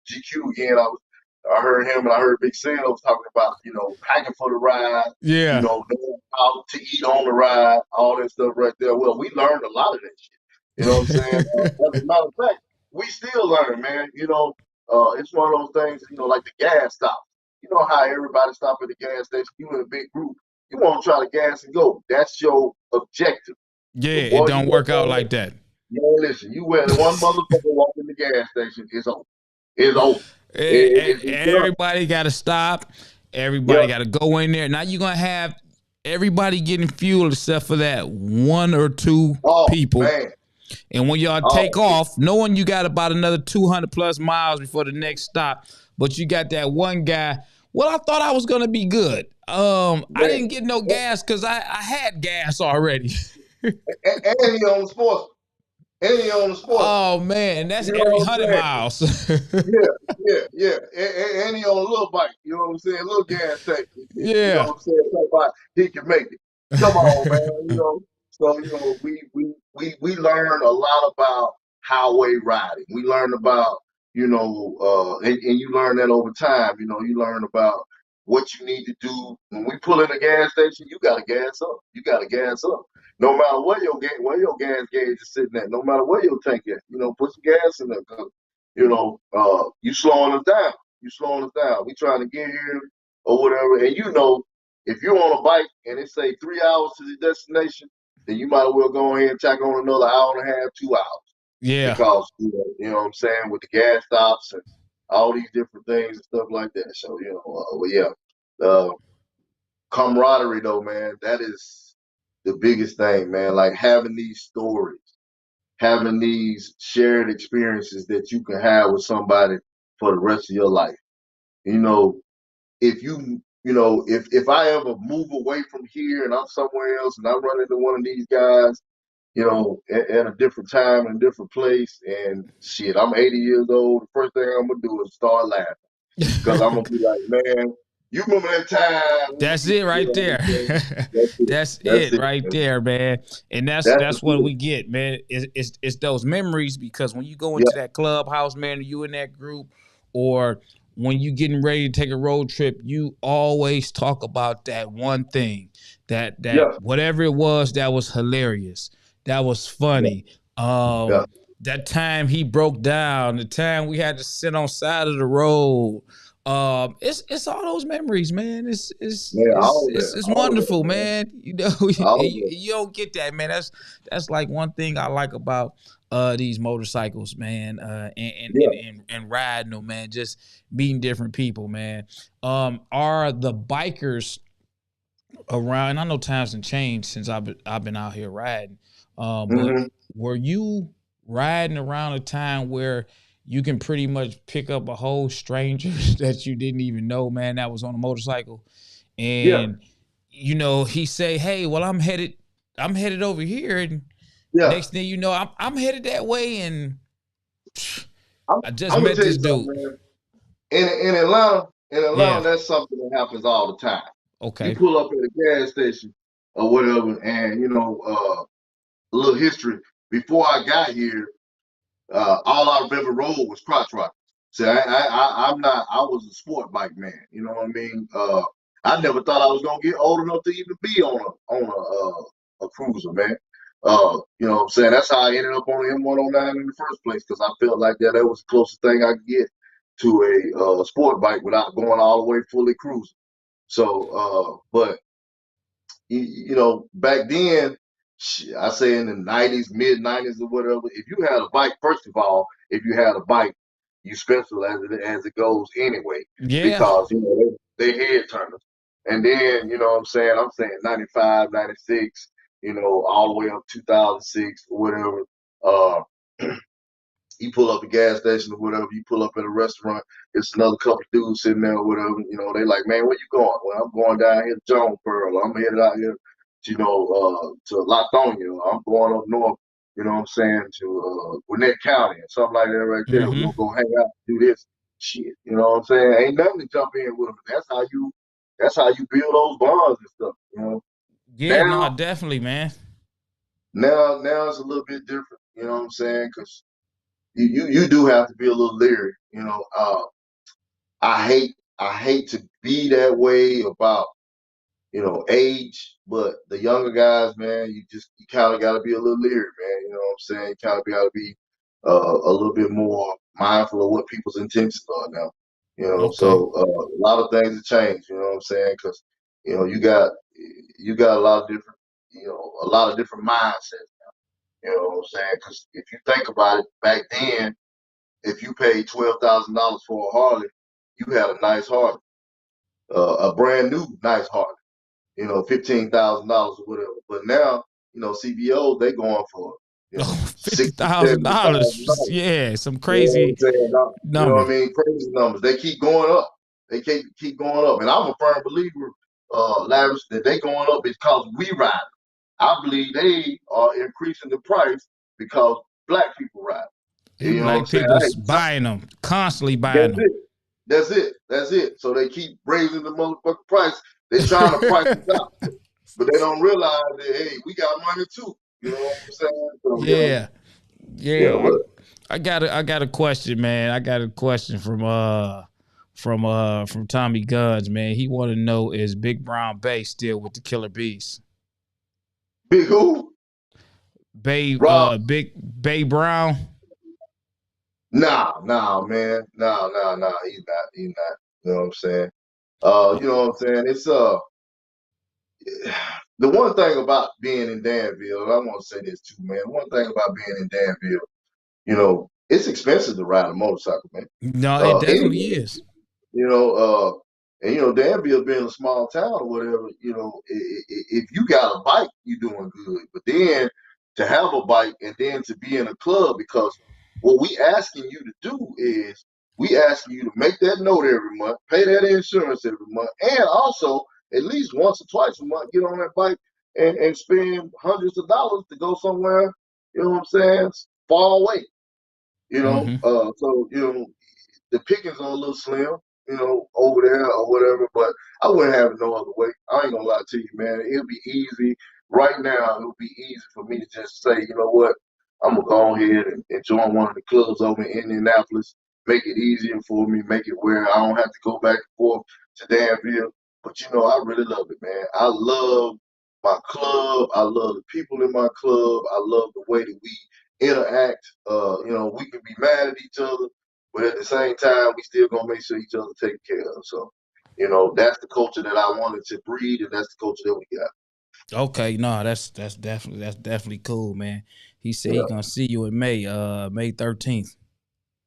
GQ again. I heard him and I heard Big Sam was talking about, packing for the ride. Yeah. Knowing how to eat on the ride, all that stuff right there. Well, we learned a lot of that shit. You know what I'm saying? As a matter of fact, we still learn, man. It's one of those things, like the gas stop. You know how everybody stop at the gas station. You in a big group. You want to try to gas and go. That's your objective. Yeah, it don't work out like that. Man, listen, you when one motherfucker walk in the gas station, it's over. It's over. Everybody got to stop. Everybody got to go in there. Now you're going to have everybody getting fuel except for that one or two people. Man. And when y'all take off, knowing you got about another 200 plus miles before the next stop, but you got that one guy. Well, I thought I was going to be good. I didn't get no gas because I had gas already. And he on the sports. Oh man, that's every 100 miles. yeah. And he on a little bike. You know what I'm saying? A little gas tank. Yeah. You know what I'm saying? He can make it. Come on, man. So we learn a lot about highway riding. We learn about and you learn that over time. You learn about what you need to do when we pull in a gas station. You got to gas up. No matter where your gas gauge is sitting at, no matter where your tank is, put some gas in there. Cause, you slowing us down. We trying to get here or whatever. And if you're on a bike and it say 3 hours to the destination, then you might as well go ahead and tack on another hour and a half, 2 hours. Yeah. Because you know what I'm saying, with the gas stops and all these different things and stuff like that. So well, yeah, camaraderie though, man, that is the biggest thing, man. Like having these stories, having these shared experiences that you can have with somebody for the rest of your life. You know, if if I ever move away from here and I'm somewhere else and I run into one of these guys, at a different time and a different place, and shit, I'm 80 years old. The first thing I'm gonna do is start laughing because I'm gonna be like, man, you remember that time? That's it right there. That's it. That's That's it it. right there, man. And that's That's the that's what feeling. we get, man. It's those memories, because when you go Yeah, into that clubhouse, man, you in that group, or when you getting ready to take a road trip, you always talk about that one thing, that yeah, whatever it was that was hilarious, that was yeah, funny. yeah. That time he broke down, the time we had to sit on side of the road. It's all those memories, man. Man, It's all of that, wonderful, man, man. You know, all of you don't get that, man. That's like one thing I like about these motorcycles, man. And riding them, man. Just meeting different people, man. Are the bikers around? And I know times have changed since I've been out here riding. it. But were you riding around a time where you can pretty much pick up a whole stranger that you didn't even know, man, that was on a motorcycle, Yeah, and he say, "Hey, well, I'm headed over here," and yeah. next thing you know, I'm headed that way, and I'm, I just I'm gonna met tell you this something, dude. man. In Atlanta, Yeah. that's something that happens all the time. You Okay. pull up at a gas station or whatever, and a little history. Before I got here, all I remember road was crotch rockets. So I'm not. I was a sport bike man. You know what I mean? I never thought I was gonna get old enough to even be on a cruiser, man. You know what I'm saying? That's how I ended up on the M109 in the first place, because I felt like that was the closest thing I could get to a sport bike without going all the way fully cruising. So, but back then, I say in the '90s, mid '90s or whatever, if you had a bike, first of all, if you had a bike, you special as it goes anyway, Yeah. because they head turners. And then, what I'm saying 95, 96, all the way up 2006 or whatever. Uh, you pull up a gas station or whatever, you pull up at a restaurant, it's another couple of dudes sitting there or whatever, they like, man, where you going? Well, I'm going down here to Jones Pearl. I'm headed out here to Latonia. I'm going up north, what I'm saying, to Gwinnett County or something like that right there. We're Mm-hmm. gonna go hang out and do this shit. You know what I'm saying? Ain't nothing to jump in with them. That's how you build those bonds and stuff. Yeah. No, Now definitely, man. now it's a little bit different, you know what I'm saying? Because you do have to be a little leery. I hate to be that way about age, but the younger guys, man, you kind of got to be a little leery, man. You know what I'm saying? You kind of got to be a little bit more mindful of what people's intentions are now. Okay. So a lot of things have changed. You know what I'm saying? Because you got a lot of different mindsets. You know what I'm saying? Because if you think about it, back then, if you paid $12,000 for a Harley, you had a nice Harley, a brand new nice Harley. $15,000 or whatever. But now, CBOs they going for Oh, fifty 60, thousand 70,000 dollars. dollars. Yeah, some You know what crazy I'm saying? Now, you know what number. I mean? Crazy numbers. They keep going up. They keep going up, and I'm a firm believer, Lavish, that they going up because we ride. I believe they are increasing the price because black people ride. You You know what I'm black saying? people's Hey, buying them, constantly buying that's them. it. That's it. So they keep raising the motherfucking price. They're trying to price us out, but they don't realize that, hey, we got money too. You know what I'm saying? So Yeah, yeah, yeah. but I got a question, man. I got a question from Tommy Guns, man. He want to know, is Big Brown Bay still with the Killer Bees? big who? Rob? Big Bay Brown. Nah, man. Nah. He's not. He's not. You know what I'm saying? You know what I'm saying? It's the one thing about being in Danville, and I want to say this too, man. One thing about being in Danville, it's expensive to ride a motorcycle, man. No, it definitely Anyway, is. you know, and Danville being a small town or whatever, if you got a bike, you're doing good. But then to have a bike and then to be in a club, because what we asking you to do is we asking you to make that note every month, pay that insurance every month, and also at least once or twice a month get on that bike and spend hundreds of dollars to go somewhere, you know what I'm saying, far away, Hmm. so the pickings are a little slim, over there or whatever, but I wouldn't have it no other way. I ain't gonna lie to you, man. It'll be easy. Right now, it'll be easy for me to just say, you know what, I'm gonna go ahead and join one of the clubs over in Indianapolis, make it easier for me, make it where I don't have to go back and forth to Danville. But I really love it, man. I love my club. I love the people in my club. I love the way that we interact. We can be mad at each other, but at the same time, we still gonna make sure each other taken care of. So, that's the culture that I wanted to breed, and that's the culture that we got. Okay, no, that's definitely cool, man. He said he Yeah, gonna see you in May 13th.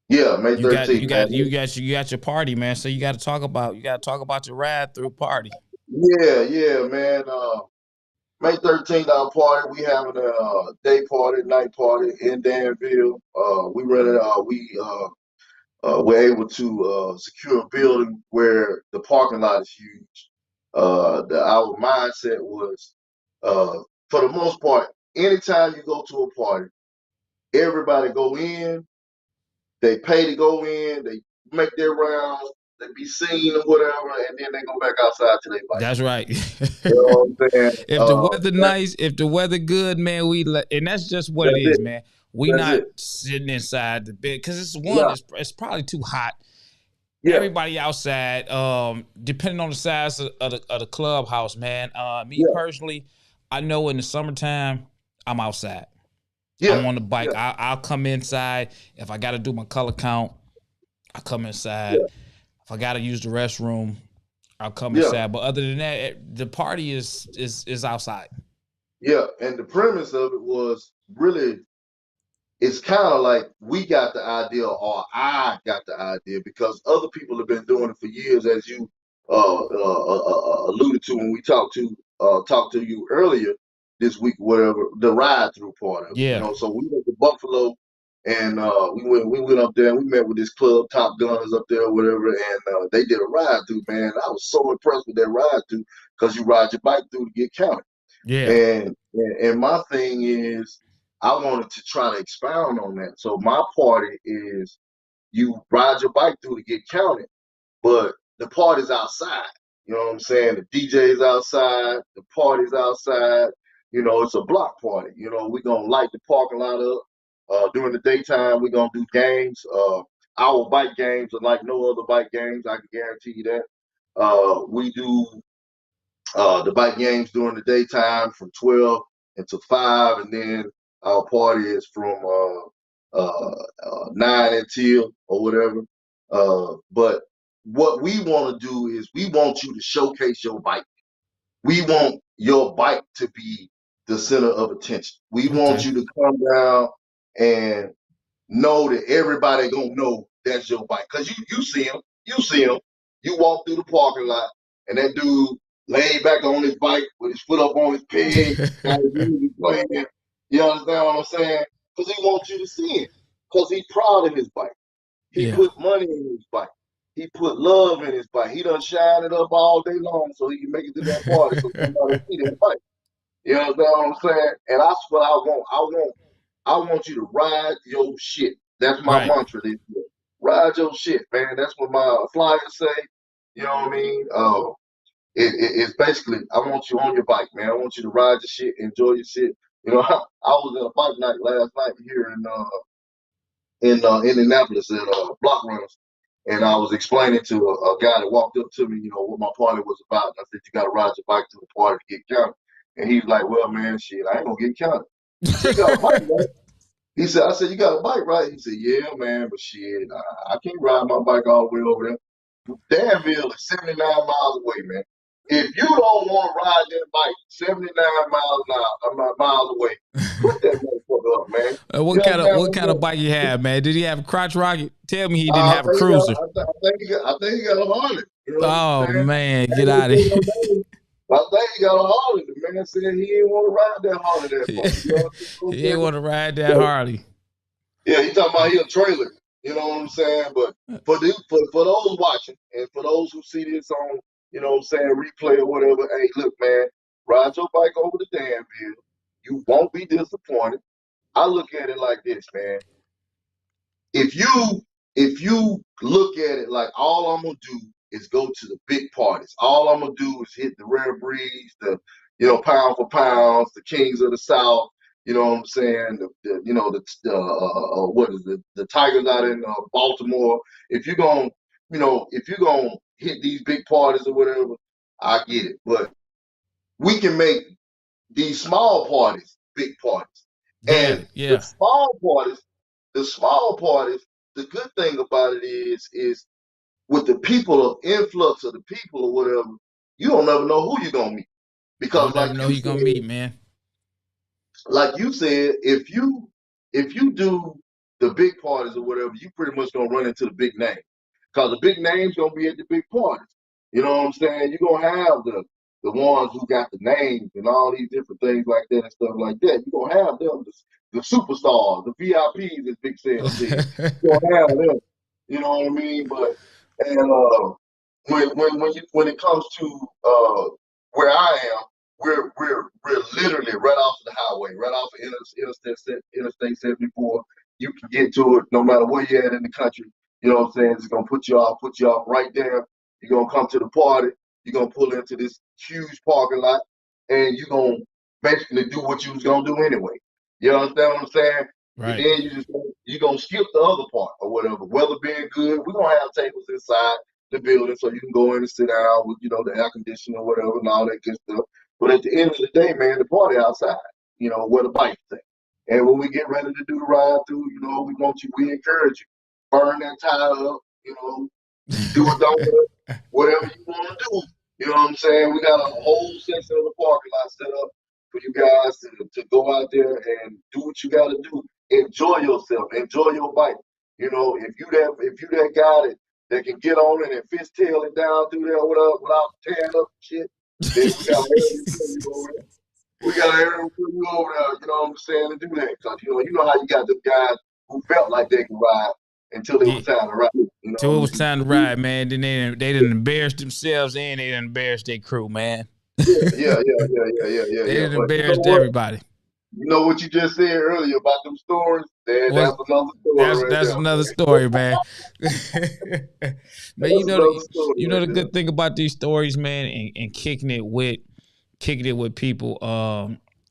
yeah, May You got you 13th, man. got you got you got your party, man. So you got to talk about your ride through party. Yeah, yeah, man. May 13th, our party. We having a day party, night party in Danville. We rented. We're able to secure a building where the parking lot is huge. Our mindset was, uh, for the most part, anytime you go to a party, everybody go in, they pay to go in, they make their rounds, they be seen or whatever, and then they go back outside to their bike. That's right. You know what I'm saying? If the weather nice, if the weather good, man, and that's just what it That's is, it. man. We That's not it. sitting inside the bed because Yeah, it's probably too hot. yeah, Everybody outside, depending on the size of the clubhouse, man. Me yeah, personally, I know in the summertime, I'm outside. yeah, I'm on the bike. yeah, I'll come inside. If I got to do my color count, I come inside. yeah, If I got to use the restroom, I'll come yeah, inside. But other than that, the party is outside. yeah. And the premise of it was really, it's kind of like we got the idea or I got the idea because other people have been doing it for years, as you alluded to when we talked to you earlier this week, whatever the ride through part of it. Yeah, So we went to Buffalo and we went up there and we met with this club Top Gunners up there or whatever, and they did a ride through. Man, I was so impressed with that ride through because you ride your bike through to get counted. yeah. And my thing is, I wanted to try to expound on that. So my party is you ride your bike through to get counted, but the party's outside. You know what I'm saying? The DJ's outside, the party's outside. It's a block party. We're gonna light the parking lot up. During the daytime, we're gonna do games. Our bike games are like no other bike games. I can guarantee you that. We do the bike games during the daytime from 12 until 5, and then our party is from 9 until or whatever. But what we want to do is we want you to showcase your bike. We want your bike to be the center of attention. We want Okay. you to come down and know that everybody gonna know that's your bike. Cause you see him, you walk through the parking lot, and that dude laid back on his bike with his foot up on his peg, got his music playing. You understand what I'm saying? Cause he wants you to see him. Cause he's proud of his bike. He Yeah. put money in his bike. He put love in his bike. He done shine it up all day long so he can make it to that party so somebody see that bike. You understand what I'm saying? And that's what I want. I want you to ride your shit. That's my Right. mantra this year. Ride your shit, man. That's what my flyers say. You know what I mean? It's basically I want you on your bike, man. I want you to ride your shit, enjoy your shit. I was at a bike night last night here in Indianapolis at Block Runners, and I was explaining to a guy that walked up to me, what my party was about. And I said, you got to ride your bike to the party to get counted. And he's like, well, man, shit, I ain't gonna get counted. I said, you got a bike, right? I said, you got a bike, right? He said, yeah, man, but shit, I can't ride my bike all the way over there. Danville is 79 miles away, man. If you don't want to ride that bike 79 miles an hour, miles away, put that motherfucker up, man. You know What what I'm kind of saying? bike you have, man? Did he have a crotch rocket? Tell me he didn't I have a think he got, cruiser. I think he got a Harley. You know what I'm Oh saying? man, I ain't get gonna out of say no here. name. I think he got a Harley. The man said he didn't want to ride that Harley that far. You know what I'm He ain't saying? want to ride that So, Harley. yeah, he talking about he a trailer. You know what I'm saying? But for those watching and for those who see this on, you know what I'm saying, replay or whatever, hey, look, man, ride your bike over to Danville. You won't be disappointed. I look at it like this, man. If you look at it like all I'm gonna do is go to the big parties. All I'm gonna do is hit the Rare Breeds, the pound for pounds, the Kings of the South. You know what I'm saying? What is the Tigers out in Baltimore? If you're gonna hit these big parties or whatever, I get it. But we can make these small parties big parties. Yeah, And yeah. the small parties, the good thing about it is with the people of influx of the people or whatever, you don't never know who you're gonna meet. You'll Because never know who you gonna meet, man. like you said, if you do the big parties or whatever, you pretty much gonna run into the big names. Because the big names gonna be at the big parties. You know what I'm saying? You're gonna have the ones who got the names and all these different things like that and stuff like that. You're gonna have them, the superstars, the VIPs, as Big Sale said. You're gonna have them. You know what I mean? But and when it comes to where I am, we're literally right off of the highway, right off of Interstate 74. You can get to it no matter where you're at in the country. You know what I'm saying? It's gonna put you off right there. You're gonna come to the party. You're gonna pull into this huge parking lot, and you're gonna basically do what you was gonna do anyway. You understand what I'm saying? And Right. then you're gonna skip the other part or whatever. Weather being good, we're gonna have tables inside the building so you can go in and sit down with the air conditioner or whatever and all that good stuff. But at the end of the day, man, the party outside, where the bikes at. And when we get ready to do the ride through, we encourage you. Burn that tire up, do a donut, whatever you want to do. You know what I'm saying? We got a whole section of the parking lot set up for you guys to go out there and do what you got to do. Enjoy yourself. Enjoy your bike. If you that guy that can get on it and fishtail it down through there without tearing up shit, then we got an area for you over there. We got an area for you over there. You know what I'm saying? To do that, because how you got them guys who felt like they could ride until it Yeah. was time to ride. Till it was time to ride, man. Then they didn't embarrass themselves and they didn't embarrass their crew, man. They Yeah. didn't But you know embarrass what? everybody. You know what you just said earlier about them stories? Was That's another story right that's there, another man. story, man. Man, That's another story the right there. good thing about these stories, man, and kicking it with people,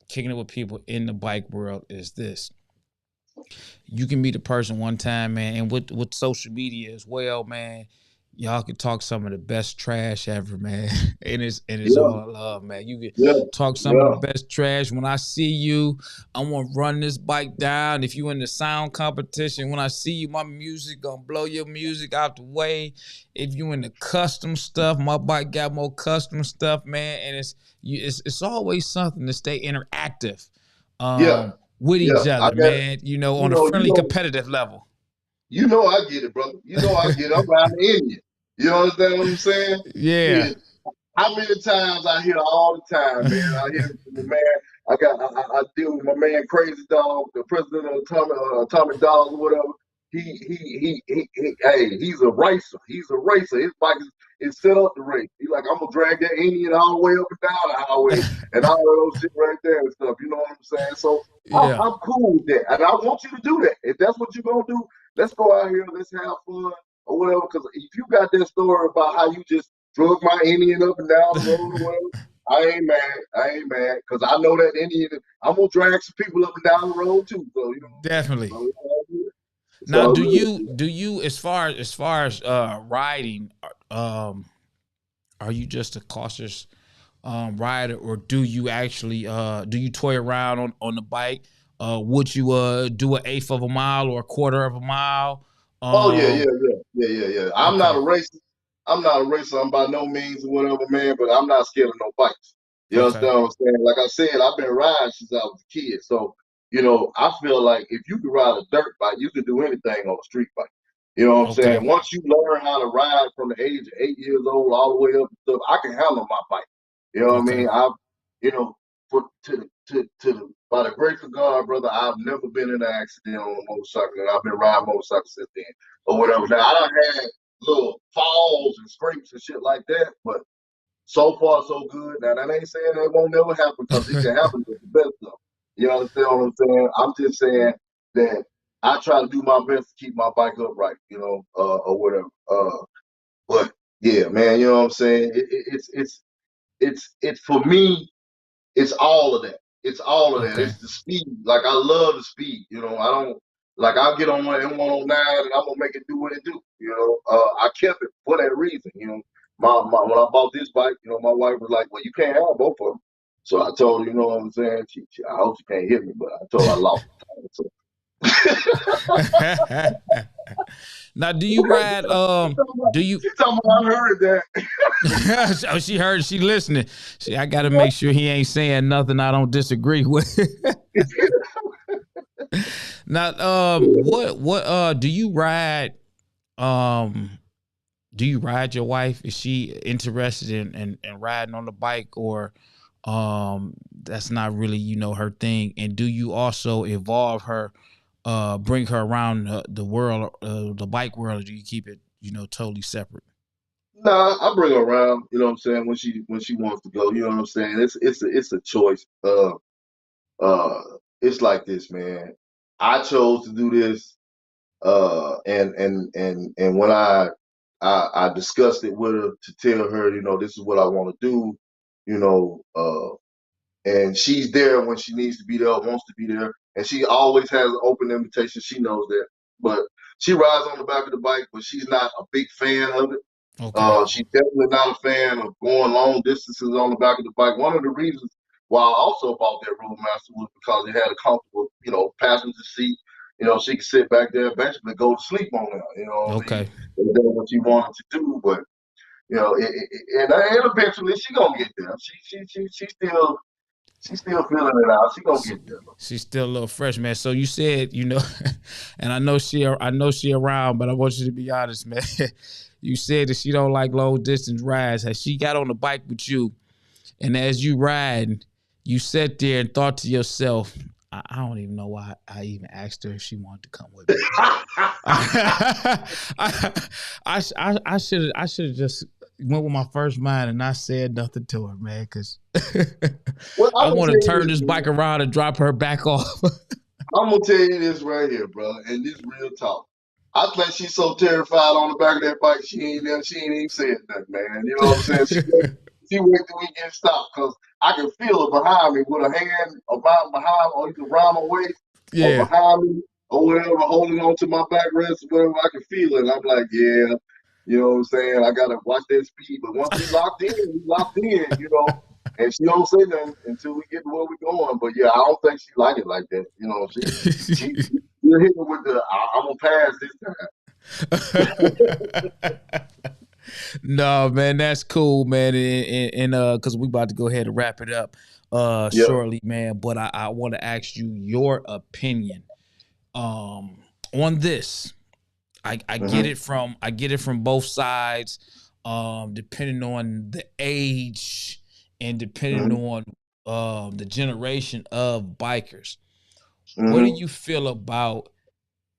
kicking it with people in the bike world is this. You can meet a person one time, man, and with social media as well, man. Y'all can talk some of the best trash ever, man. And it's Yeah, all love, man. You can yeah, talk some of the yeah, best trash. When I see you, I'm gonna run this bike down. If you in the sound competition, when I see you, my music gonna blow your music out the way. If you in the custom stuff, my bike got more custom stuff, man. And it's always something to stay interactive. yeah, With yeah. each I other, got man, on a you know, you friendly, know, competitive level. I get it, brother. I get it. I'm riding Indian. You understand what I'm saying? Yeah. Yeah. How many times I hear all the time, man? I hear from the man. I deal with my man Crazy Dog, the president of Atomic Dogs or whatever. Hey, he's a racer. He's a racer. His bike is set up to race. He's like, I'm gonna drag that Indian all the way up and down the highway and all of those shit right there and stuff. You know what I'm saying? So Yeah. I'm cool with that, and I want you to do that. If that's what you're gonna do, let's go out here, let's have fun or whatever. Because if you got that story about how you just drug my Indian up and down the road or whatever, I ain't mad. I ain't mad because I know that Indian. I'm gonna drag some people up and down the road too. So Definitely. so it's all good. It's Now, all do you as far as riding, um, are you just a cautious rider, or do you actually do you toy around on the bike? Would you do an eighth of a mile or a quarter of a mile? Oh yeah, Um, yeah. I'm not okay. a racer. I'm not a racer. I'm by no means or whatever, man. But I'm not scared of no bikes. You Okay. understand what I'm saying? Like I said, I've been riding since I was a kid. So I feel like if you can ride a dirt bike, you can do anything on a street bike. You know what I'm Okay. saying? Once you learn how to ride from the age of 8 years old all the way up and stuff, I can handle my bike. You know what I Okay. mean? I've, you know, for by the grace of God, brother, I've never been in an accident on a motorcycle, and I've been riding motorcycles since then, or whatever. Now I done had little falls and scrapes and shit like that, but so far so good. Now that ain't saying that won't never happen because it can happen with the best of them. You understand what I'm saying? I'm just saying that I try to do my best to keep my bike upright, or whatever. But yeah, man, you know what I'm saying? It's for me. It's all of that. It's all of that. Okay. It's the speed. Like I love the speed. I don't like. I'll get on one M109 and I'm gonna make it do what it do. I kept it for that reason. My when I bought this bike, my wife was like, "Well, you can't have both of them." So I told her, you know what I'm saying? I hope she can't hit me, but I told her I lost the time. Now, do you ride? Do you? She told me I heard that. Oh, she heard. She listening. I got to make sure he ain't saying nothing I don't disagree with. Now, what do you ride? Do you ride your wife? Is she interested in riding on the bike, or that's not really her thing? And do you also evolve her, bring her around the world, the bike world, or do you keep it totally separate? Nah, I bring her around. You know what I'm saying? When she wants to go, you know what I'm saying? It's a choice. Uh, it's like this, man. I chose to do this, and when I discussed it with her to tell her, this is what I want to do, you know, uh, and she's there when she needs to be there, wants to be there, and she always has an open invitation. She knows that, but she rides on the back of the bike, but she's not a big fan of it. Okay. She's definitely not a fan of going long distances on the back of the bike. One of the reasons why I also bought that Roadmaster was because it had a comfortable, passenger seat. She could sit back there and basically go to sleep on there. You know what I mean? Okay. If that's what she wanted to do, but and eventually she gonna get there. She still feeling it out. She gonna get there. She's still a little fresh, man. So you said, and I know she around, but I want you to be honest, man. You said that she don't like long distance rides. Has she got on the bike with you, and as you ride, you sat there and thought to yourself, I don't even know why I even asked her if she wanted to come with me. I should have just went with my first mind and not said nothing to her, man, because Well, I I'm gonna want tell to you turn this, this man. bike around and drop her back off. I'm gonna tell you this right here, bro, and this real talk. I think she's so terrified on the back of that bike, she ain't even said nothing, man. You know what I'm saying? She wait till we get stopped because I can feel her behind me with her hand about behind or either around my waist or Yeah. behind me or whatever, holding on to my backrest or whatever. I can feel it. I'm like, yeah, you know what I'm saying? I gotta watch that speed. But once we locked in, we locked in. And she don't say nothing until we get to where we're going. But yeah, I don't think she like it like that. She'll hit me with the I'm gonna pass this time. No, man, that's cool, man. And because we about to go ahead and wrap it up Yeah. shortly, man. But I want to ask you your opinion on this. I get Hmm. it from both sides, depending on the age and depending Hmm. on the generation of bikers. What do Hmm. you feel about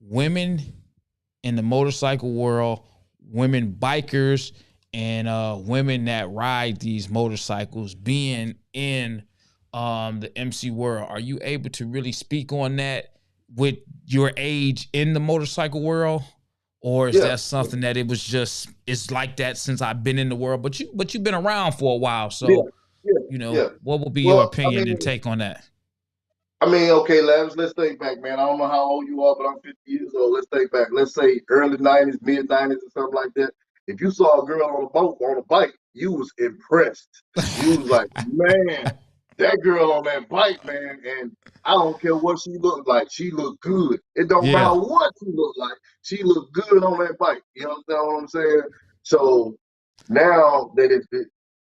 women in the motorcycle world, women bikers, and women that ride these motorcycles being in the MC world? Are you able to really speak on that with your age in the motorcycle world? Or is Yeah. that something that it's like that since I've been in the world, but you've been around for a while, Yeah. so Yeah. Yeah. what would be your Well, I opinion and mean, take on that? okay, Lavish, let's think back, man. I don't know how old you are, but I'm 50 years old. Let's think back. Let's say early 90s, mid 90s, or something like that. If you saw a girl on a boat, on a bike, you was impressed. You was like, man, that girl on that bike, man, and I don't care what she looked like. She looked good. It don't Yeah. matter what she looked like. She looked good on that bike. You understand what I'm saying? So Now that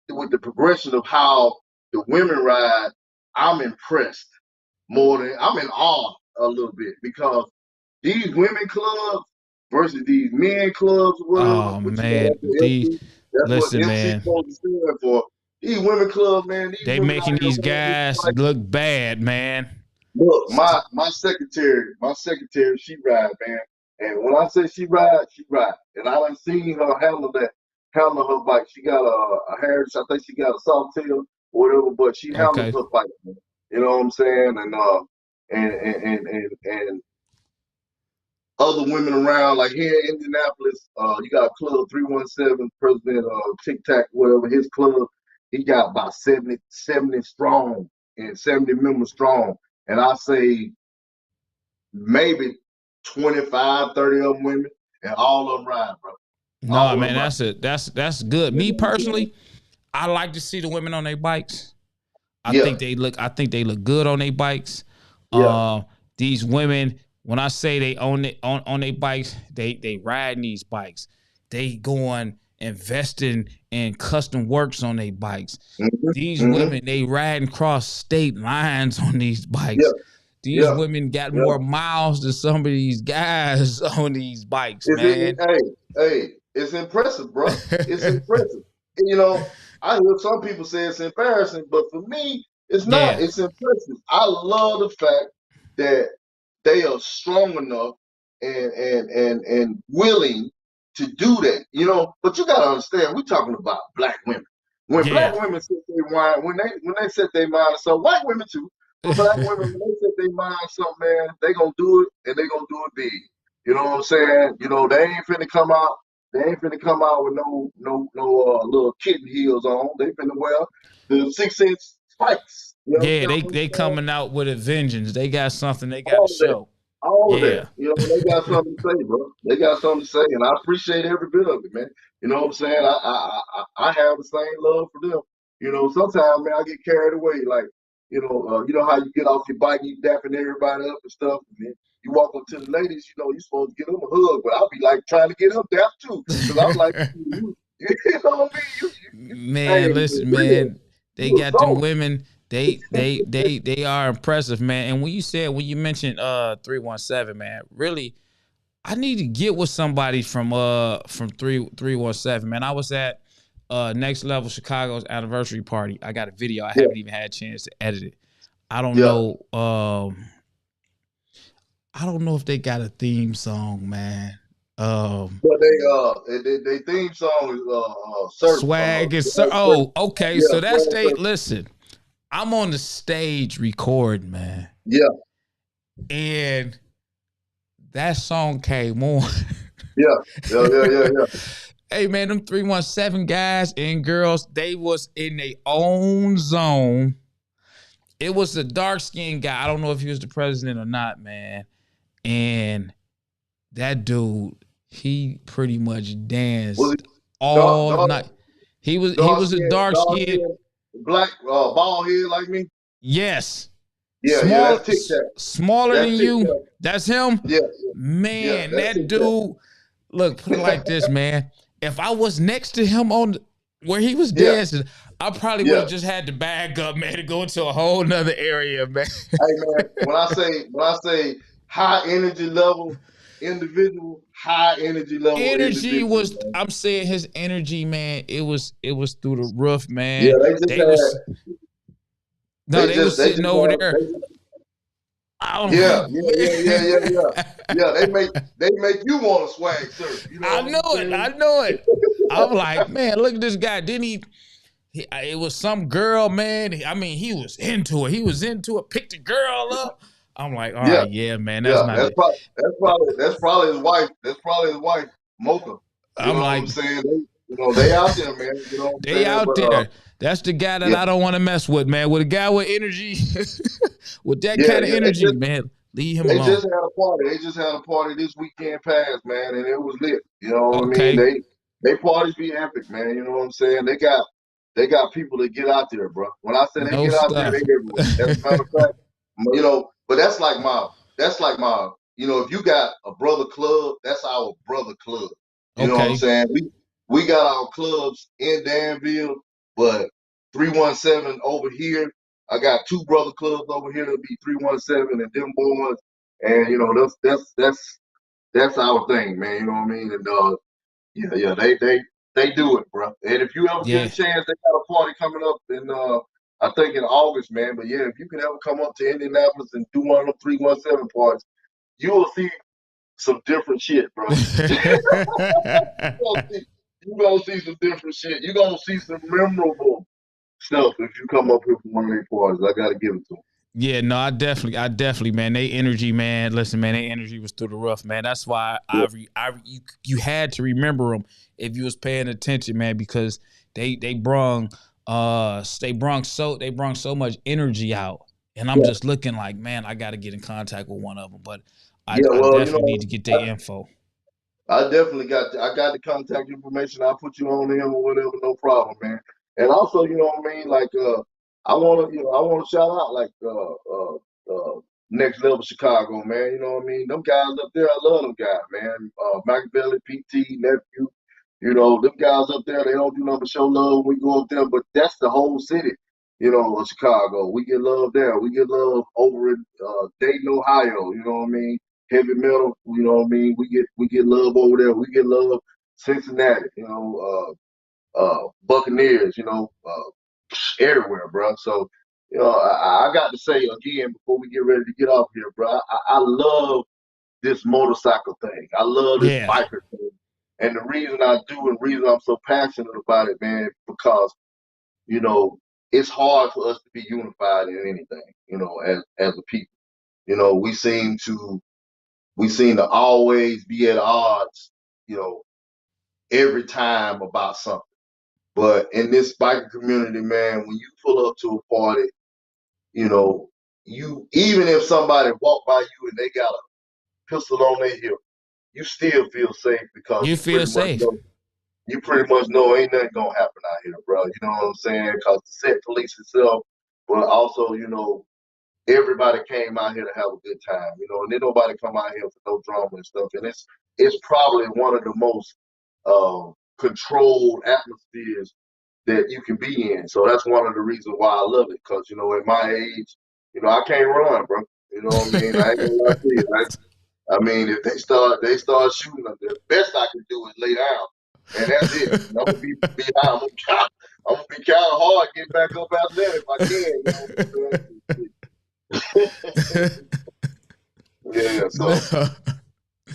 with the progression of how the women ride, I'm impressed more than I'm in awe a little bit because these women clubs versus these men clubs or whatever, Oh but you know man, that's what listen, MC man. supposed to stand for. These women clubs, man, these They women making out here these wearing these guys like look bad, man. look, my secretary, she ride, man. And when I say she ride, she ride. And I done seen her handle her bike. She got a Harris, I think she got a soft tail or whatever, but she handles Okay. her bike, man. You know what I'm saying? And other women around, like here in Indianapolis, you got Club 317, President Tic Tac, whatever, his club, he got about 70 strong and 70 members strong. And I say maybe 25, 30 of them women, and all of them ride, bro. No, All of man, them ride. that's good. You Me know what I'm saying? personally, I like to see the women on their bikes. Yeah, I think they look good on their bikes. yeah. These women, when I say they own it on their bikes, they riding these bikes. They going investing in custom works on their bikes. These Hmm. women, they riding cross state lines on these Yeah, bikes. These yeah, women got yeah. more miles than some of these guys on these bikes, It, man. hey, it's impressive, bro. It's impressive. And, I hear some people say it's embarrassing, but for me, it's not. Yeah, It's impressive. I love the fact that they are strong enough and willing to do that. But you gotta understand, we're talking about black women. When black yeah. women set their mind, when they set their mind, so white women too, but black women when they set their mind something, man, they gonna do it and they gonna do it big. You know what I'm saying? They ain't finna come out. They ain't finna come out with no little kitten heels on. They finna wear the 6-inch spikes. You Yeah, understand what I'm they saying? coming out with a vengeance. They got something they got to All of that. show. All of that. Yeah. They got something to say, bro. They got something to say, and I appreciate every bit of it, man. You know what I'm saying? I have the same love for them. Sometimes, man, I get carried away. Like, how you get off your bike, you dapping everybody up and stuff, and then you walk up to the ladies, you supposed to give them a hug, but I'll be like trying to get up dap too, because I'm like, you know what I mean? Hey, Man, listen, real, man. They you a got them soul. women. They are impressive, man. And when you mentioned 317, man, really I need to get with somebody from 317, man. I was at Next Level Chicago's anniversary party. I got a video. I Yeah, haven't even had a chance to edit it. I don't yeah. know I don't know if they got a theme song, man. But they theme song is surf. Swag is so. Oh, okay. Yeah, So that's swag they. surf. Listen, I'm on the stage recording, man, Yeah, and that song came on. yeah, yeah, yeah, yeah, yeah. Hey, man, them 317 guys and girls, they was in their own zone. It was a dark skinned guy. I don't know if he was the president or not, man. And that dude, he pretty much Was danced it dark, all dark, night. He dark was a skin, dark dark skinned. skin, black, bald head like me? Yes. Yeah, yeah, that's Tic Tac. Smaller than That's Tic you. Tac. That's him. Yeah, yeah, Man, that's that Tic dude. Look, put it like this, man. If I was next to him where he was yeah, dancing, I probably would yeah. have just had to bag up, man, to go into a whole nother area, man. Hey man, when I say high energy level individual, high energy level Energy individual, was. man. I'm saying his energy, man. It was through the roof, Yeah, man. they just They was had, no, they was they sitting just over had, there. they I'm Yeah, like, yeah, yeah, yeah, yeah, yeah. man. Yeah, they make you want to swag surf. You know I what know I'm it. saying? I know it. I'm like, man, look at this guy. Didn't he? It was some girl, man. I mean, he was into it. He was into it. Picked the girl up. I'm like, all Yeah, right, yeah, man. That's yeah. not That's it. probably that's probably that's probably his wife. That's probably his wife, Mocha. You I'm know what like, I'm saying? They out there, man. You know what I'm they saying? out But there. That's the guy that yeah, I don't want to mess with, man. With a guy with energy, with that yeah, kind of yeah. energy, man, leave him They alone. just had a party. They just had a party this weekend past, man, and it was lit. You know what I mean? Okay, They parties be epic, man. You know what I'm saying? They got people that get out there, bro. When I say they no get out there, they stuff. everywhere. As a matter of fact, but that's like my, if you got a brother club, that's our brother club. You know what I'm Okay, saying? we got our clubs in Danville, but 317 over here. I got two brother clubs over here that'll be 317 and them boys. And you know, that's our thing, man. You know what I mean? And yeah, they do it, bro. And if you ever get a Yeah. chance, they got a party coming up in I think in August, man. But yeah, if you can ever come up to Indianapolis and do one of them 317 parties, you will see some different shit, bro. You gonna see some different shit. You gonna see some memorable stuff if you come up here for one of these parties. I gotta give it to them. Yeah, no, I definitely, man. They energy, man. Listen, man, they energy was through the roof, man. That's why Yeah, you had to remember them if you was paying attention, man, because they brung so much energy out, and I'm yeah, just looking like, man, I got to get in contact with one of them, but yeah. I Well, you definitely know, need to get their info. I definitely I got the contact information. I'll put you on him or whatever, no problem, man. And also, you know what I mean? Like I wanna shout out like next level Chicago, man. You know what I mean? Them guys up there, I love them guys, man. Machiavelli, PT, nephew, you know, them guys up there, they don't do nothing but show love when we go up there, but that's the whole city, you know, of Chicago. We get love there. We get love over in Dayton, Ohio, you know what I mean? Heavy metal, you know what I mean? We get love over there. We get love Cincinnati, you know, Buccaneers, you know, everywhere, bro. So, you know, I got to say again before we get ready to get off here, bro. I love this motorcycle thing. I love this Yeah, biker thing, and the reason I do, and the reason I'm so passionate about it, man, because you know it's hard for us to be unified in anything, you know, as a people. You know, we seem to always be at odds, you know, every time about something. But in this biker community, man, when you pull up to a party, you know, you even if somebody walk by you and they got a pistol on their hip, you still feel safe because you feel safe. you pretty much know ain't nothing gonna happen out here, bro. You know what I'm saying? Because the set police itself, but also, you know, everybody came out here to have a good time, you know, and then nobody come out here for no drama and stuff. And it's probably one of the most controlled atmospheres that you can be in. So that's one of the reasons why I love it. Because you know, at my age, you know, I can't run, bro. You know what I mean? I ain't gonna lie to you. I mean, if they start shooting, the best I can do is lay down, and that's it. And I'm gonna be I'm gonna be kind of hard to get back up after that if I can. You know what I'm saying? Yeah, so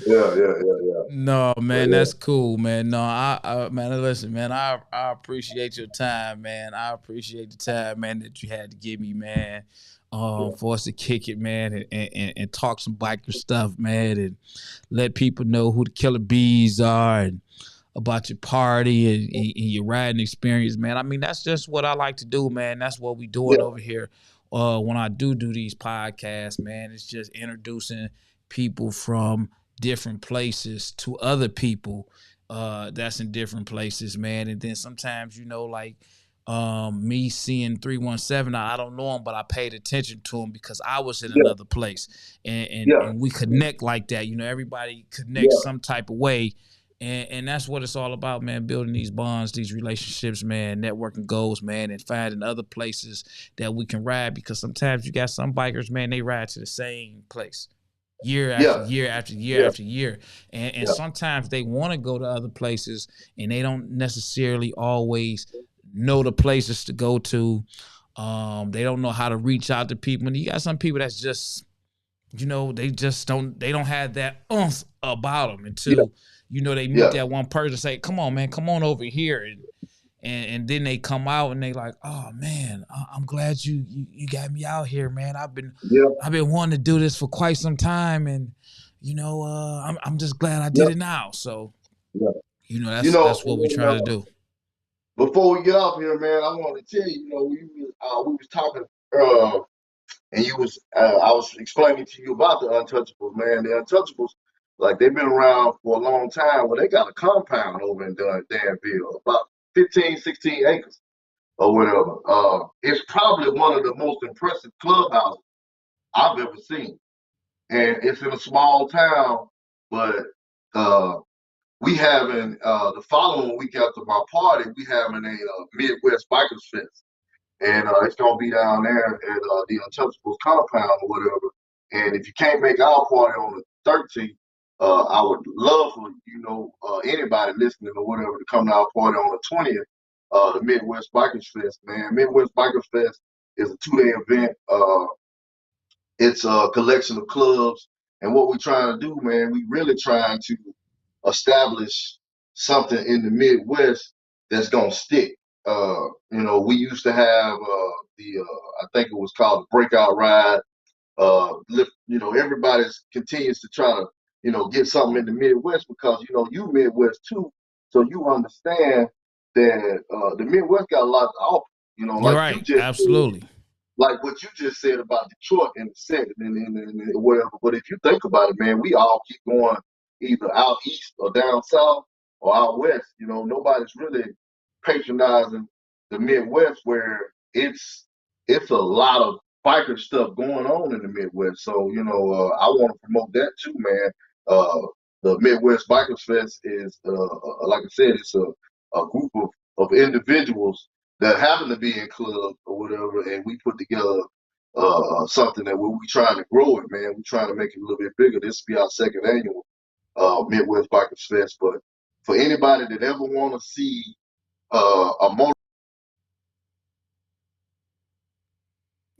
No. yeah. No, But man, yeah, that's cool, man. No, man, listen, man, I appreciate your time, man. I appreciate the time, man, that you had to give me, man, yeah, for us to kick it, man, and talk some biker stuff, man, and let people know who the Killer Bees are and about your party and your riding experience, man. I mean, that's just what I like to do, man. That's what we doing yeah, over here. When I do these podcasts, man, it's just introducing people from different places to other people that's in different places, man. And then sometimes, you know, like me seeing 317, I don't know him, but I paid attention to him because I was in yeah, another place, yeah, and we connect like that. You know, everybody connects yeah, some type of way, and that's what it's all about, man. Building these bonds, these relationships, man, networking goals, man, and finding other places that we can ride. Because sometimes you got some bikers, man, they ride to the same place year after yeah, year after year yeah, after year. And yeah, sometimes they want to go to other places and they don't necessarily always know the places to go to. They don't know how to reach out to people. And you got some people that's just, you know, they don't have that oomph about them yeah, until, you know, they meet yeah, that one person, say, come on, man, come on over here. And then they come out and they like, oh man, I'm glad you got me out here, man. yeah, I've been wanting to do this for quite some time, and you know, I'm just glad I did yeah, it now. So yeah. you know, You know, that's what we and try to do. before we get off here, man, I want to tell you, you know, we was talking, and I was explaining to you about the Untouchables, man. The Untouchables, like they've been around for a long time. Well, they got a compound over in Danville, about 15, 16 acres or whatever. It's probably one of the most impressive clubhouses I've ever seen, and it's in a small town, but uh, we having the following week after my party, we having a Midwest Bikers Fest. And it's gonna be down there at the Untouchables compound or whatever. And if you can't make our party on the 13th, I would love for anybody listening or whatever to come to our party on the 20th. The Midwest Bikers Fest, man. Midwest Bikers Fest is a 2-day event. It's a collection of clubs, and what we're trying to do, man, we really trying to establish something in the Midwest that's gonna stick. We used to have I think it was called the Breakout Ride. Everybody continues to try to, get something in the Midwest because you Midwest too, so you understand that the Midwest got a lot to offer. You're Like you right. just said, Absolutely. like what you just said about Detroit and the set and whatever. But if you think about it, man, we all keep going either out east or down south or out west. Nobody's really patronizing the Midwest where it's a lot of biker stuff going on in the Midwest. So, I want to promote that too, man. The Midwest Bikers Fest is, like I said, it's a group of individuals that happen to be in club or whatever, and we put together something that we trying to grow it, man. We're trying to make it a little bit bigger. This will be our second annual Midwest Bikers Fest. But for anybody that ever want to see a motor.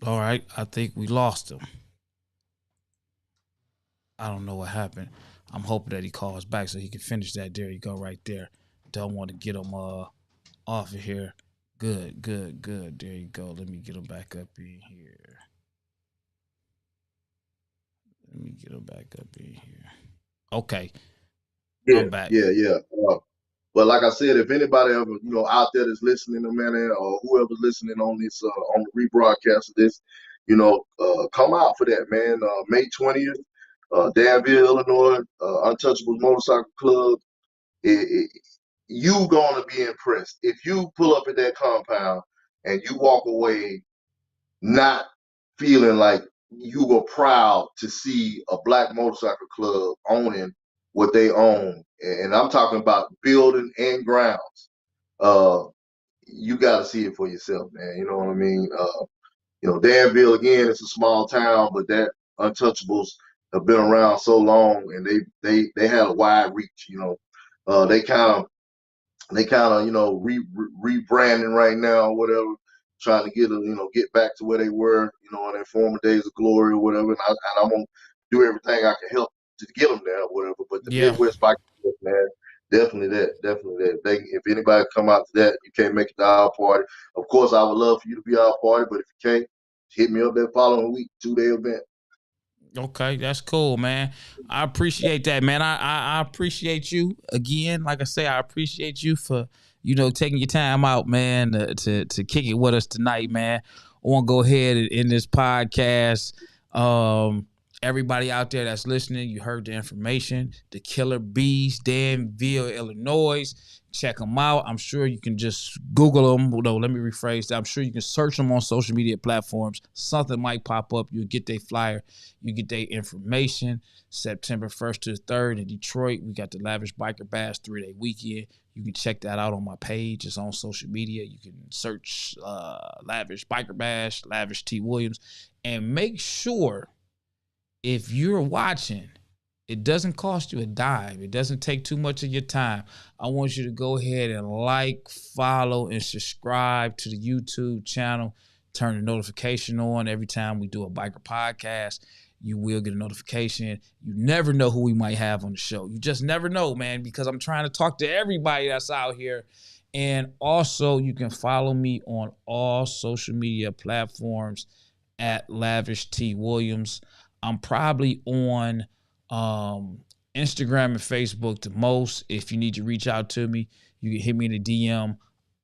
All right. I think we lost him. I don't know what happened. I'm hoping that he calls back so he can finish that. There you go, right there. Don't want to get him off of here. Good. There you go. Let me get him back up in here. Okay. Yeah, I'm back. yeah. But like I said, if anybody ever, out there that's listening to man or whoever's listening on this on the rebroadcast of this, come out for that, man. May 20th, Danville, Illinois, Untouchables Motorcycle Club. You gonna be impressed if you pull up at that compound and you walk away not feeling like you were proud to see a black motorcycle club owning what they own. And I'm talking about building and grounds. You got to see it for yourself, man. You know what I mean? Danville, again, it's a small town, but that Untouchables have been around so long, and they had a wide reach. They kind of rebranding right now or whatever, trying to get back to where they were, in their former days of glory or whatever. And I'm gonna do everything I can help to get them there or whatever. But the Yeah. Midwest Bike, man, definitely that. If anybody come out to that, you can't make it to our party. Of course, I would love for you to be our party, but if you can't, hit me up that following week, 2-day event. Okay, that's cool, man. I appreciate that, man. I appreciate you again. Like I say, I appreciate you for taking your time out, man, to kick it with us tonight, man. I want to go ahead and end this podcast. Everybody out there that's listening, you heard the information. The Killer Bees, Danville, Illinois. Check them out. I'm sure you can just Google them. No, let me rephrase that. I'm sure you can search them on social media platforms. Something might pop up. You'll get their flyer. You get their information. September 1st to the 3rd in Detroit, we got the Lavish Biker Bash 3-day weekend. You can check that out on my page. It's on social media. You can search Lavish Biker Bash, Lavish T. Williams, and make sure if you're watching, it doesn't cost you a dime. It doesn't take too much of your time. I want you to go ahead and like, follow, and subscribe to the YouTube channel. Turn the notification on every time we do a biker podcast. You will get a notification. You never know who we might have on the show. You just never know, man, because I'm trying to talk to everybody that's out here. And also, you can follow me on all social media platforms at Lavish T. Williams. I'm probably on Instagram and Facebook the most. If you need to reach out to me, you can hit me in the DM.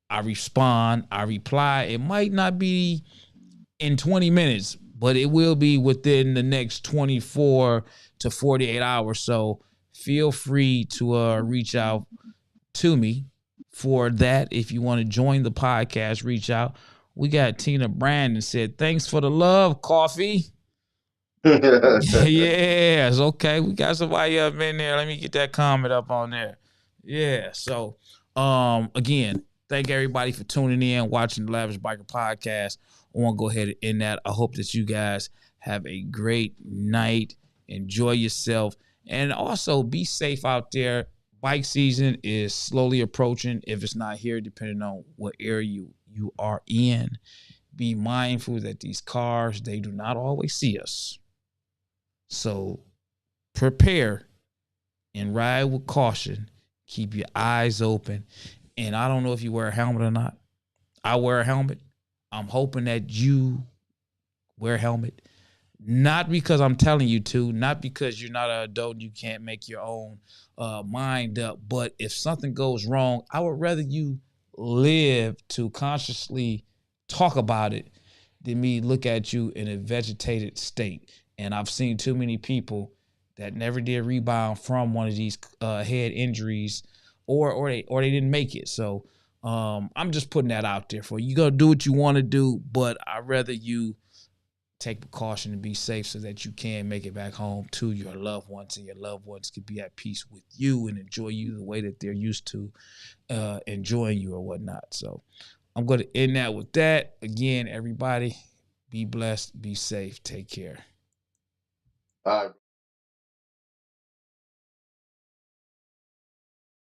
I respond. I reply. It might not be in 20 minutes, but it will be within the next 24 to 48 hours. So feel free to reach out to me for that. If you want to join the podcast, reach out. We got Tina Brandon said, thanks for the love, Coffee. Yes, okay. We got somebody up in there. Let me get that comment up on there. Yeah. So, again, thank everybody for tuning in, watching the Lavish Biker Podcast. I want to go ahead and end that. I hope that you guys have a great night. Enjoy yourself. And also be safe out there. Bike season is slowly approaching. If it's not here, depending on what area you are in, be mindful that these cars, they do not always see us. So prepare and ride with caution. Keep your eyes open. And I don't know if you wear a helmet or not. I wear a helmet. I'm hoping that you wear a helmet. Not because I'm telling you to, not because you're not an adult and you can't make your own mind up, but if something goes wrong, I would rather you live to consciously talk about it than me look at you in a vegetated state. And I've seen too many people that never did rebound from one of these head injuries, or they didn't make it. So I'm just putting that out there for you. You gotta do what you want to do, but I'd rather you take precaution and be safe so that you can make it back home to your loved ones, and your loved ones can be at peace with you and enjoy you the way that they're used to enjoying you or whatnot. So I'm going to end that with that. Again, everybody, be blessed, be safe, take care. All right.